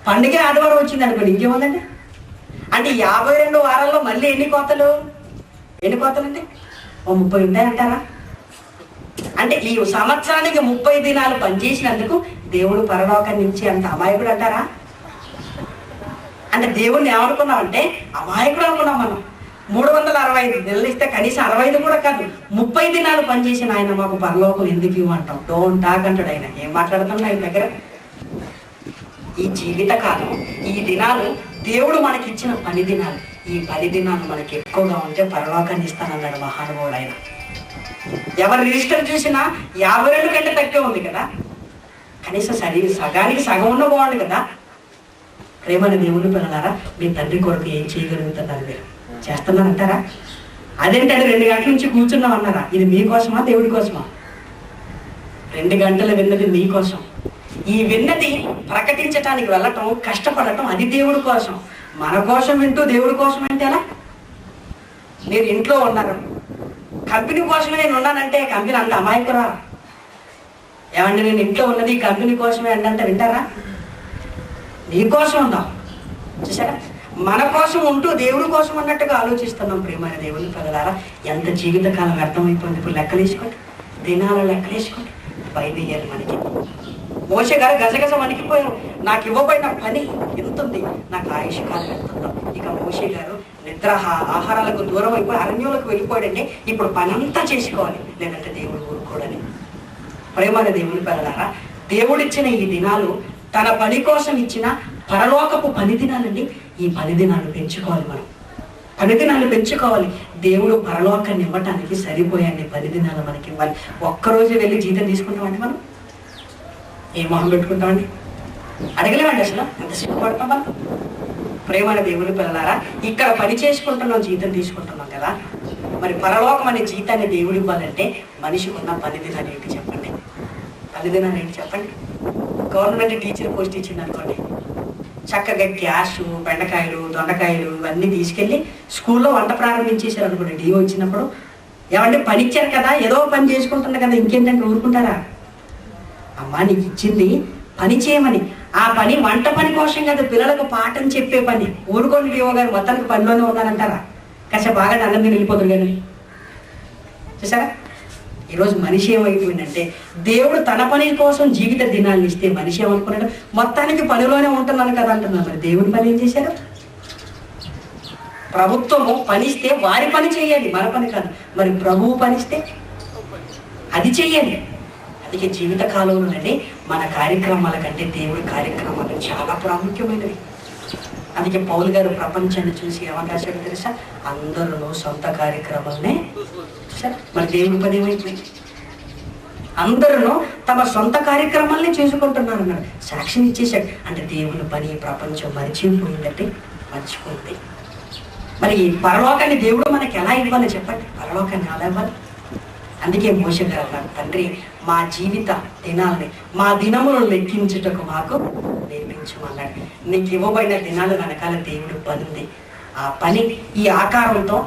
పండుగ ఆదివారం వచ్చింది అనుకోండి, ఇంకేముందండి? అంటే 52 వారాల్లో మళ్ళీ ఎన్ని కోతలు అంటే 30 ఉంటాయంటారా? అంటే ఈ సంవత్సరానికి 30 దినాలు పనిచేసినందుకు దేవుడు పరలోకాన్ని ఇచ్చి అంత అమాయకుడు అంటారా? అంటే దేవుడిని ఏమనుకున్నామంటే అమాయకుడు అనుకున్నాం మనం. 365 నెలలు ఇస్తే కనీసం 65 కూడా కాదు, 30 దినాలు పనిచేసిన ఆయన మాకు పరలోకం ఎందుకు ఇవ్వమంటాం? డోంట్ టాక్ అంటాడు ఆయన. ఏం మాట్లాడుతున్నాం ఆయన దగ్గర? ఈ జీవితకాలం, ఈ దినాలు దేవుడు మనకి ఇచ్చిన 10 దినాలు. ఈ 10 దినాలు మనకి ఎక్కువగా ఉంటే పరలోకాన్ని ఇస్తానన్నాడు మహానుభావుడు ఆయన. ఎవరు రిజిస్టర్ చూసినా 52 కంటే తక్కువ ఉంది కదా. కనీసం సగానికి సగం ఉన్న బాగుంది కదా. ప్రేమని దేవుని పిల్లలారా, మీ తండ్రి కొరకు ఏం చేయగలుగుతున్నారు? మీరు చేస్తున్నారంటారా? అదేంటంటే 2 గంటల నుంచి కూర్చున్నాం అన్నారా? ఇది మీకోసమా దేవుడి కోసమా? 2 గంటలు విన్నది మీకోసం. ఈ విన్నది ప్రకటించటానికి వెళ్ళటం, కష్టపడటం అది దేవుడి కోసం. మన కోసం వింటూ దేవుడి కోసం అంటే ఎలా? మీరు ఇంట్లో ఉన్నారు, కంపెనీ కోసమే నేను ఉన్నానంటే కంపెనీ అంత అమాయకురా? ఏమంటే నేను ఇంట్లో ఉన్నది కంపెనీ కోసమే అంటే వింటారా? నీకోసం ఉందాం. చూసారా, మన కోసం ఉంటూ దేవుడి కోసం అన్నట్టుగా ఆలోచిస్తున్నాం. ప్రియమైన దేవుని పిల్లలారా, ఎంత జీవితకాలం వ్యర్థమైపోయింది. ఇప్పుడు లెక్కలేసుకోండి, దినాలు లెక్కలేసుకోండి. భయం వేయాలి మనకి. మోషే గారు గజగజ వణికిపోయారు. నాకు ఇవ్వబడిన పని ఎంత ఉంది, నాకు ఆయుష్ కాలం ఎంతుందో. ఇక మోషే గారు నిద్ర ఆహారాలకు దూరం అయిపోయి అరణ్యంలోకి వెళ్ళిపోయాడండి. ఇప్పుడు పని అంతా చేసుకోవాలి, లేదంటే దేవుడు ఊరుకోడని. ప్రేమైన దేవుని పిల్లలారా, దేవుడిచ్చిన ఈ దినాలు తన పని కోసం ఇచ్చిన పరలోకపు 10 దినాలండి. ఈ 10 దినాలు పెంచుకోవాలి మనం, 10 దినాలు పెంచుకోవాలి. దేవుడు పరలోకాన్ని ఇవ్వటానికి సరిపోయాన్ని 10 దినాలు మనకి ఇవ్వాలి. ఒక్కరోజు వెళ్ళి జీతం తీసుకుంటామండి మనం? ఏ మొహం పెట్టుకుంటామండి? అడగలేమండి అసలు, ఎంత సిగ్గుపడతాం మనం. ప్రేమైన దేవుని పిల్లలారా, ఇక్కడ పని చేసుకుంటున్నాం, జీతం తీసుకుంటున్నాం కదా. మరి పరలోకం అనే జీతాన్ని దేవుడు ఇవ్వాలంటే మనిషికి ఉన్న 10 దినాలు ఏంటి చెప్పండి? 10 దినాలు ఏంటి చెప్పండి? గవర్నమెంట్ టీచర్ పోస్ట్ ఇచ్చింది అనుకోండి, చక్కగా గ్యాస్, బెండకాయలు, దొండకాయలు ఇవన్నీ తీసుకెళ్ళి స్కూల్లో వంట ప్రారంభించేశారు అనుకోండి. డిఓ వచ్చినప్పుడు, ఏమంటే పని ఇచ్చారు కదా, ఏదో పని చేసుకుంటున్నా కదా, ఇంకేంటంటే ఊరుకుంటారా? అమ్మా నీకు ఇచ్చింది పని చేయమని, ఆ పని వంట పని కోసం కదా, పిల్లలకు పాఠం చెప్పే పని. ఊరుకోండి డిఓ గారు మొత్తానికి పనిలోనే ఉన్నారంటారా? కాసేపు బాగా అన్నం తిని వెళ్ళిపోతుంది కదండి. చూసారా, ఈరోజు మనిషి ఏమైపోయిందంటే, దేవుడు తన పని కోసం జీవిత దినాన్ని ఇస్తే మనిషి ఏమనుకున్నాడు, మొత్తానికి పనిలోనే ఉంటున్నాను కదా అంటున్నాను. మరి దేవుడి పని ఏం చేశారు? ప్రభుత్వము పనిస్తే వారి పని చేయాలి, మన పని కాదు. మరి ప్రభువు పనిస్తే అది చెయ్యాలి. అందుకే జీవిత కాలంలోనండి మన కార్యక్రమాల కంటే దేవుడి కార్యక్రమాలు చాలా ప్రాముఖ్యమైనవి. అందుకే పౌలు గారు ప్రపంచాన్ని చూసి ఏమని రాశాడు తెలుసా? అందరూ సొంత కార్యక్రమాలనే. మరి దేవుడి పని ఏమైపోయింది? అందరూ తమ సొంత కార్యక్రమాలనే చేసుకుంటున్నారు అన్నాడు. సాక్ష్యం ఇచ్చేశాడు. అంటే దేవుని పని ప్రపంచం మర్చిపోయిందంటే మర్చిపోయింది. మరి పరలోకాన్ని దేవుడు మనకి ఎలా ఇవ్వాలి చెప్పండి? పరలోకాన్ని ఎలా ఇవ్వాలి? అందుకే మోషే గారు అన్నారు, తండ్రి మా జీవిత దినాల్ని, మా దినములను లెక్కించుటకు మాకు నేర్పించమన్నాడు. నీకు ఇవ్వబడిన దినాలు వెనకాల దేవుడి పని ఉంది. ఆ పని ఈ ఆకారంతో,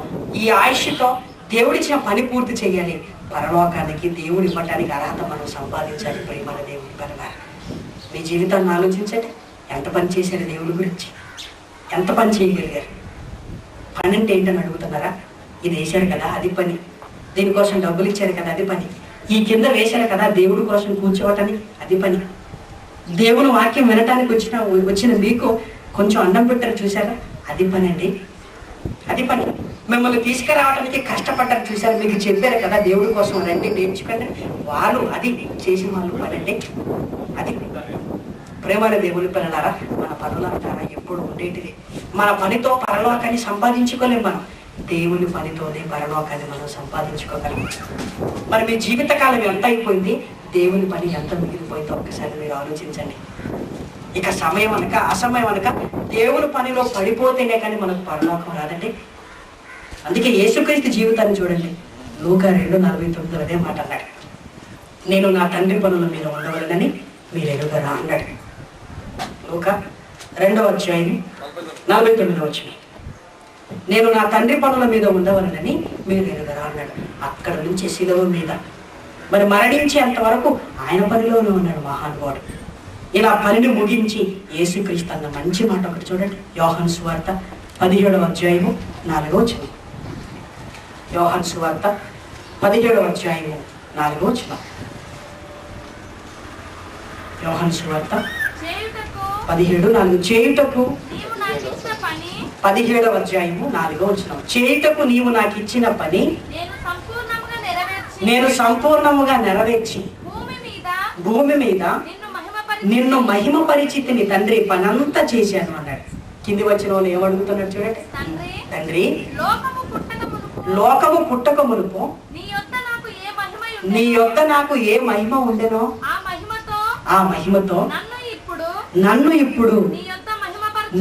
ఈ ఆయుష్తో దేవుడిచ్చిన పని పూర్తి చేయాలి. పరలోకానికి దేవుడు ఇవ్వటానికి అర్హత మనం సంపాదించాలి. ప్రేమల దేవుడి పని. మీ జీవితాన్ని ఆలోచించండి. ఎంత పని చేశారు దేవుడి గురించి? ఎంత పని చేయగలిగారు? పని అంటే ఏంటని అడుగుతున్నారా? ఇది వేశారు కదా, అది పని. దీనికోసం డబ్బులు ఇచ్చారు కదా, అది పని. ఈ కింద వేశారు కదా దేవుడి కోసం కూర్చోవటానికి, అది పని. దేవుని వాక్యం వినటానికి వచ్చిన మీకు కొంచెం అన్నం పెట్టారు చూసారా, అది పని అండి, అది పని. మిమ్మల్ని తీసుకురావడానికి కష్టపడ్డారు చూసారు, మీకు చెప్పారు కదా దేవుడి కోసం రండి నేర్చుకోండి, వాళ్ళు అది చేసిన వాళ్ళు పని అండి, అది. ప్రేమల దేవుని పిల్లలారా, మన పనులంతా ఎప్పుడు ఉండేటిది. మన పనితో పరలోకాన్ని సంపాదించుకోలేం మనం. దేవుని పనితోనే పరలోకాన్ని మనం సంపాదించుకోగలం. మరి మీ జీవితకాలం ఎంత అయిపోయింది, దేవుని పని ఎంత మిగిలిపోయిందో ఒక్కసారి మీరు ఆలోచించండి. ఇక సమయం అనక అసమయం అనక దేవుని పనిలో పడిపోతేనే కానీ మనకు పరలోకం రాదండి. అందుకే యేసుక్రీస్తు జీవితాన్ని చూడండి. లూకా 2:49 అదే మాట అన్నాడు, నేను నా తండ్రి పనుల మీద ఉండవలనని మీరు ఎరుగరా అన్నాడు. లూకా 2:49 నేను నా తండ్రి పనుల మీద ఉండవలనని మీరు ఎరుగరా అన్నాడు. అక్కడ నుంచి శిలువ మీద మరి మరణించేంత వరకు ఆయన పనిలోనే ఉన్నాడు మహానుభావుడు. ఇలా పనిని ముగించి యేసుక్రీస్తు అన్న మంచి మాట ఒకటి చూడండి. యోహాను సువార్త 17:4. యోహాను సువార్త 17:4. యోహాను సువార్త 17:4. చేయుటకు 17:4 చేయుటకు నీవు నాకు ఇచ్చిన పని నేను సంపూర్ణముగా నెరవేర్చి భూమి మీద నిన్ను మహిమ పరిచితిని తండ్రి, పనంతా చేశాను అన్నాడు. కింది వచ్చిన వాళ్ళు ఏమడుగుతున్నాడు చూడండి. తండ్రి లోకము పుట్టక మునుపు నీ యొద్ద నాకు ఏ మహిమ ఉండెనో ఆ మహిమతో నన్ను ఇప్పుడు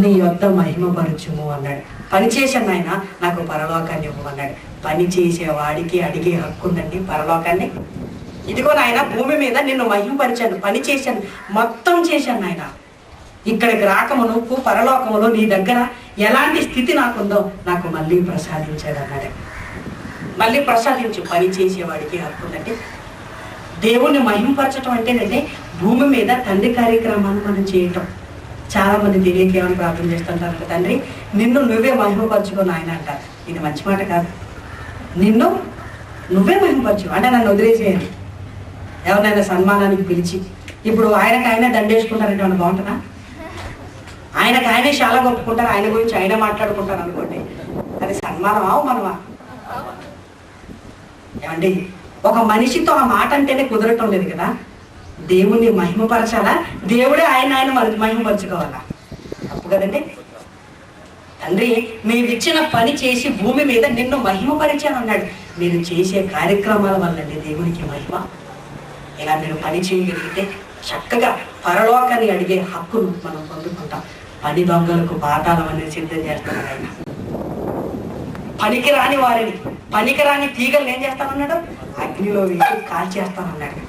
నీ యొద్ద మహిమపరచుము అన్నాడు. పని చేశాను ఆయన, నాకు పరలోకాన్ని ఇవ్వమన్నాడు. పని చేసేవాడికి అడిగే హక్కు ఉందండి పరలోకాన్ని. ఇదిగో నాయన భూమి మీద నిన్ను మహిమపరిచాను, పని చేశాను, మొత్తం చేశాను నాయన. ఇక్కడికి రాకమునుపు పరలోకములో నీ దగ్గర ఎలాంటి స్థితి నాకుందో నాకు మళ్ళీ ప్రసాదించాడు అన్నాడు. మళ్ళీ ప్రసాదించు. పని చేసేవాడికి హక్కు ఉందండి. దేవుణ్ణి మహిమపరచడం అంటేనండి భూమి మీద తండ్రి కార్యక్రమాన్ని మనం చేయటం. చాలా మంది తెలియక ఏమని ప్రార్థన చేస్తుంటారు, తండ్రి నిన్ను నువ్వే మహిమపరచుకొని ఆయన అంటారు. ఇది మంచి మాట కాదు. నిన్ను నువ్వే మహిమపరచు అంటే నన్ను వదిలేసేయాలి. ఎవరినైనా సన్మానానికి పిలిచి ఇప్పుడు ఆయనకు దండేసుకుంటారంటే ఏమన్నా బాగుంటుందా? ఆయనే చాలా కొట్టుకుంటారు, ఆయన గురించి ఆయనే మాట్లాడుకుంటారు అనుకోండి, అది సన్మానమా మనమా? ఏమండి, ఒక మనిషితో ఆ మాట అంటేనే కుదరటం లేదు కదా. దేవుణ్ణి మహిమపరచాలా, దేవుడే ఆయన మహిమపరచుకోవాలా? తప్పు కదండి. తండ్రి మీరు ఇచ్చిన పని చేసి భూమి మీద నిన్ను మహిమపరిచాను అన్నాడు. మీరు చేసే కార్యక్రమాల వల్లండి దేవునికి మహిమ. ఇలా మీరు పని చేయగలిగితే చక్కగా పరలోకాన్ని అడిగే హక్కును మనం పొందుకుంటాం. పని దొంగలకు పాతాళం అనేది సిద్ధం చేస్తున్నాడు ఆయన. పనికిరాని వారిని, పనికిరాని తీగలు ఏం చేస్తానన్నాడు? అగ్నిలో వేసి కాల్చేస్తానన్నాడు.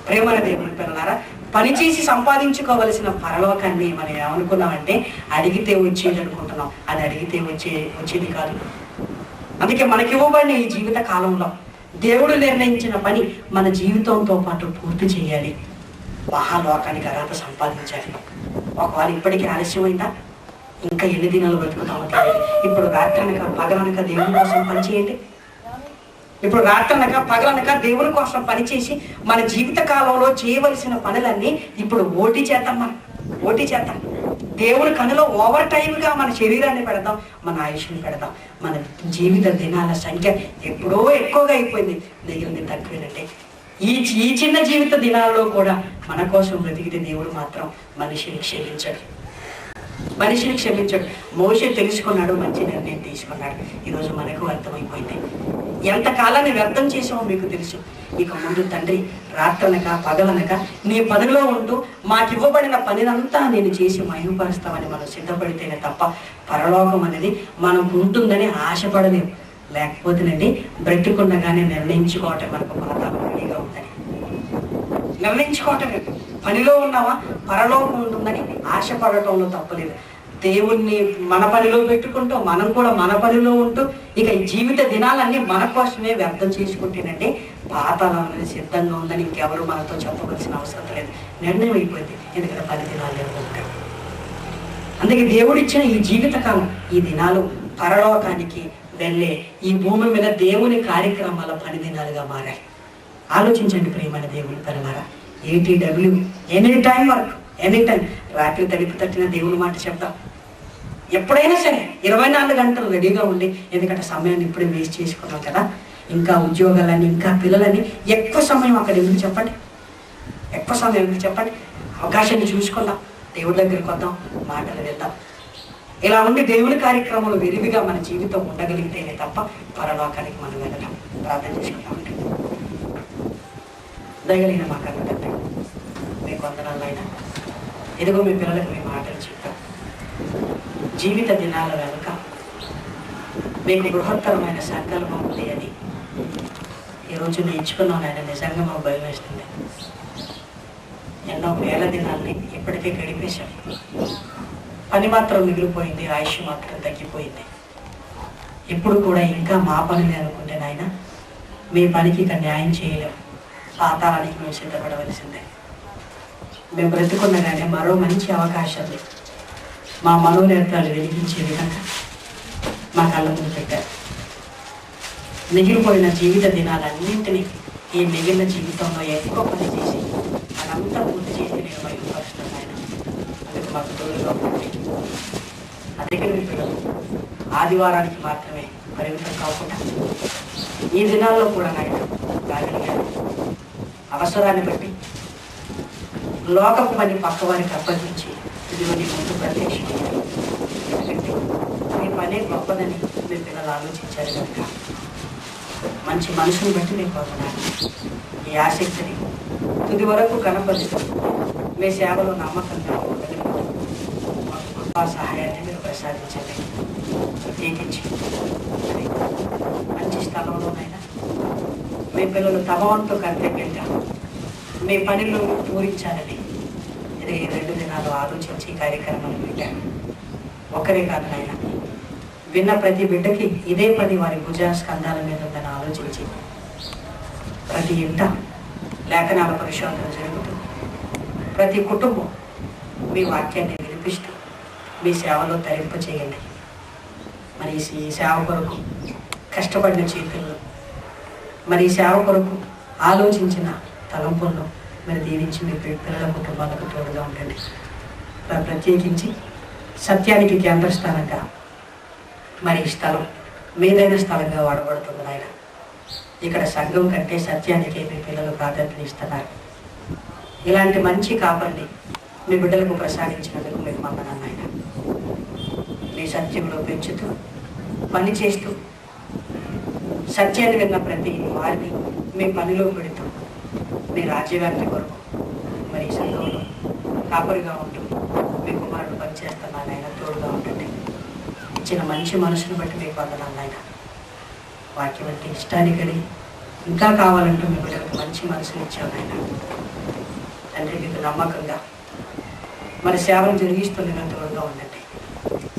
ప్రేమల దేవుని పిల్లలారా, పనిచేసి సంపాదించుకోవలసిన పరలోకాన్ని మనం ఏమనుకున్నామంటే అడిగితే వచ్చేది అనుకుంటున్నాం. అది అడిగితే వచ్చేది కాదు. అందుకే మనకి ఇవ్వబడిన ఈ జీవిత కాలంలో దేవుడు నిర్ణయించిన పని మన జీవితంతో పాటు పూర్తి చేయాలి. మహాలోకానికి అర్హత సంపాదించాలి. ఒకవేళ ఇప్పటికీ ఆలస్యమైందా? ఇంకా ఎన్ని దినాలు బతుకుతామో తెలియదు. ఇప్పుడు రాత్రనక పగలనక దేవుని కోసం పనిచేయండి. ఇప్పుడు రాత్రనక పగలనక దేవుని కోసం పనిచేసి మన జీవిత కాలంలో చేయవలసిన పనులన్నీ ఇప్పుడు ఓటీ చేద్దాం. దేవుని కనులో ఓవర్ టైంగా మన శరీరాన్ని పెడదాం, మన ఆయుష్ని పెడదాం. మన జీవిత దినాల సంఖ్య ఎప్పుడో ఎక్కువగా అయిపోయింది, మిగిలింది తక్కువేనంటే. ఈ చిన్న జీవిత దినాల్లో కూడా మన కోసం బ్రతికితే దేవుడు మాత్రం మనిషిని క్షమించాడు. మోషే తెలుసుకున్నాడు, మంచి నిర్ణయం తీసుకున్నాడు. ఈరోజు మనకు అర్థమైపోయింది. ఎంతకాలాన్ని వ్యర్థం చేసామో మీకు తెలుసు. ఇక ముందు తండ్రి రాత్రనక పగలనక నీ పనిలో ఉంటూ మాకు ఇవ్వబడిన పనినంతా నేను చేసి మహిమపరుస్తామని మనం సిద్ధపడితేనే తప్ప పరలోకం అనేది మనకు ఉంటుందని ఆశపడలేము. లేకపోతేనండి బ్రతికుండగానే నిర్ణయించుకోవటం మనకు పాతాళం రెడీగా ఉందని. నిర్ణయించుకోవటమే. పనిలో ఉన్నావా, పరలోకం ఉంటుందని ఆశపడటంలో తప్పలేదు. దేవుణ్ణి మన పనిలో పెట్టుకుంటూ మనం కూడా మన పనిలో ఉంటూ ఇక ఈ జీవిత దినాలన్నీ మన కోసమే వ్యర్థం చేసుకుంటేనంటే పాతాళం అనేది సిద్ధంగా ఉందని ఇంకెవరు మనతో చెప్పవలసిన అవసరం లేదు. నిర్ణయం అయిపోయింది. ఎందుకంటే 10 దినాలు ఉంటాయి. అందుకే దేవుడిచ్చిన ఈ జీవితకాలం, ఈ దినాలు పరలోకానికి వెళ్ళే ఈ భూమి మీద దేవుని కార్యక్రమాల 10 దినాలుగా మారాయి. ఆలోచించండి ప్రియమైన దేవుని పిల్లలారా. ATW any time work, any time. రాత్రి తలుపు తట్టిన దేవుని మాట చెప్తాం. ఎప్పుడైనా సరే 24 గంటలు రెడీగా ఉండి, ఎందుకంటే సమయాన్ని ఇప్పుడే వేస్ట్ చేసుకున్నాం కదా. ఇంకా ఉద్యోగాలని, ఇంకా పిల్లలని ఎక్కువ సమయం అక్కడ ఎందుకు చెప్పండి? అవకాశాన్ని చూసుకుందాం, దేవుడి దగ్గరికి వద్దాం, మాటలు విద్దాం. ఇలా ఉండి దేవుని కార్యక్రమాలు విరివిగా మన జీవితం ఉండగలిగితేనే తప్ప పరలోకానికి మనం వెళ్ళటం. ప్రార్థన చేసుకుంటామంటే దయగలిగిన మా కన్న తండ్రి, మీకు వందనాలైనా ఎదుగో మీ పిల్లలకు మీ మాటలు చెప్తాం. జీవిత దినాల వెనుక మీకు బృహత్తరమైన సంకల్పం ఉంది అని ఈరోజు నేర్చుకున్నాను. ఆయన నిజంగా మాకు భయం వేస్తుంది. ఎన్నో వేల దినాల్ని ఇప్పటికే గడిపేశాం. పని మాత్రం మిగిలిపోయింది, ఆయుష్ మాత్రం తగ్గిపోయింది. ఇప్పుడు కూడా ఇంకా మా పనులు అనుకుంటే నాయన మీ పనికి ఇక న్యాయం చేయలేం. పాతాళానికి మేము సిద్ధపడవలసిందే. మేము బ్రతుకున్నగానే మరో మంచి అవకాశాన్ని మా మనోనేత్రాలు వెలిగించే విధంగా మా కళ్ళ ముందు పెట్టారు. మిగిలిపోయిన జీవిత దినాలన్నింటినీ ఈ మిగిలిన జీవితంలో ఎక్కువ పని చేసి అదంతా పూర్తి చేసి నేను మహిమపరుస్తున్నాను ఆయన. అందుకు మాకు తోడుగా ఉంటుంది. అదే మీ పిల్లలు ఆదివారానికి మాత్రమే పరిమితం కాకుండా ఈ దినాల్లో కూడా నాయన రాగలిగారు. అవసరాన్ని బట్టి లోకపు పని పక్కవారికి అప్పగించి ఇదిగో నీ ముందు ప్రత్యక్షమయ్యారు. ఎందుకంటే మీ పనే గొప్పదని మీ పిల్లలు ఆలోచించారు కనుక మంచి మనసుని బట్టి నేను కోరుతున్నాను. ఈ ఆసక్తిని తుది వరకు కనపరుస్తూ మీ సేవలో నమ్మకంగా ఉండగలిగిన మాకు కృపా సహాయాన్ని మీరు ప్రసాదించండి. ప్రత్యేకించి మంచి స్థలంలోనైనా మీ పిల్లలు తమ వంతు కర్తవ్యంగా మీ పనిలో పూరించాలని ఇది 2 దినాలు ఆలోచించి కార్యక్రమాలు పెట్టాను. ఒక్కరే కాదు నాయన, విన్న ప్రతి బిడ్డకి ఇదే పని వారి భుజ స్కంధాల మీద ఉందని ఆలోచించి ప్రతి ఇంట లేఖనాల పరిశోధన జరుగుతుంది. ప్రతి కుటుంబం మీ వాక్యాన్ని వినిపిస్తూ మీ సేవలో తరింప చేయండి. మరి ఈ సేవ కొరకు కష్టపడిన చేతుల్లో, మరి ఈ సేవ కొరకు ఆలోచించిన తలంపులను మీరు దీవించి మీ పిల్లల కుటుంబాలకు తోడుగా ఉండండి. ప్రత్యేకించి సత్యానికి కేంద్ర స్థానంగా మరి ఈ స్థలం మీదైన స్థలంగా వాడబడుతుంది నాయన. ఇక్కడ సంఘం కంటే సత్యానికి మీ పిల్లలు ప్రాధాన్యత ఇస్తున్నారు. ఇలాంటి మంచి కాపరిని మీ బిడ్డలకు ప్రసాదించినందుకు మీకు వందనాలు నాయన. మీ సత్యంలో పెంచుతూ పని చేస్తూ సత్యాన్ని విన్న ప్రతి వారిని మీ పనిలో పెడుతూ మీ రాజ్యవ్యాప్తి కొరకు మరి ఈ సంఘంలో కాపరిగా ఉంటూ మీ కుమారుడు పనిచేస్తున్నాను ఆయన. తోడుగా ఉంటుంది. ఇచ్చిన మంచి మనసును బట్టి మీకు వందనాలు ఆయన. వాక్యం బట్టి ఇష్టాన్ని కలిగి ఇంకా కావాలంటూ మీ బిడ్డలకు మంచి మనసులు ఇచ్చాను ఆయన. తండ్రి మీకు నమ్మకంగా మరి సేవను జరిగిస్తున్న తోడుగా ఉండండి.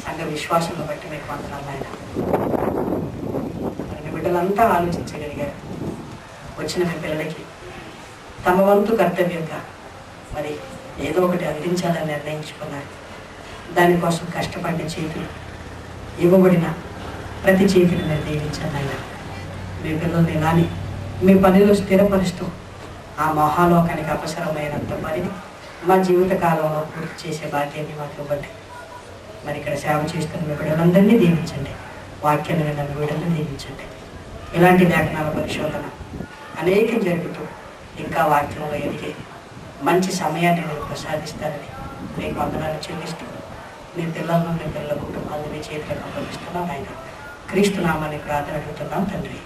సంఘ విశ్వాసాన్ని బట్టి మీకు వందనాలు ఆయన. మరి మీ బిడ్డలంతా ఆలోచించగలిగారు. వచ్చిన మీ పిల్లలకి తమ వంతు కర్తవ్యంగా మరి ఏదో ఒకటి అందించాలని నిర్ణయించుకున్నారు. దానికోసం కష్టపడిన చేతులు, ఇవ్వబడిన ప్రతి చేతిని మీరు దీవించండి ఆయన. మీ పిల్లల్ని ఇలానే మీ పనిలో స్థిరపరుస్తూ ఆ మహాలోకానికి అవసరమైనంత పనిని మా జీవిత కాలంలో పూర్తి చేసే భాగ్యాన్ని మాకు ఇవ్వండి. మరి ఇక్కడ సేవ చేస్తున్న మీ బిడ్డలందరినీ దీవించండి. వాక్యాన్ని విన్న మీ బిడ్డలను దీవించండి. ఇలాంటి లేఖనాల పరిశోధన అనేకం జరుగుతూ ఇంకా వాక్యంలో ఎదిగే మంచి సమయాన్ని మీరు ప్రసాదిస్తారని మీకు వందనాలు చెల్లిస్తూ మీ పిల్లలను మీ పిల్లల కుటుంబాలను మీ చేతులకు అప్పగిస్తున్నాం ఆయన. క్రీస్తు నామాన్ని ప్రార్థన అడుగుతున్నాం తండ్రి.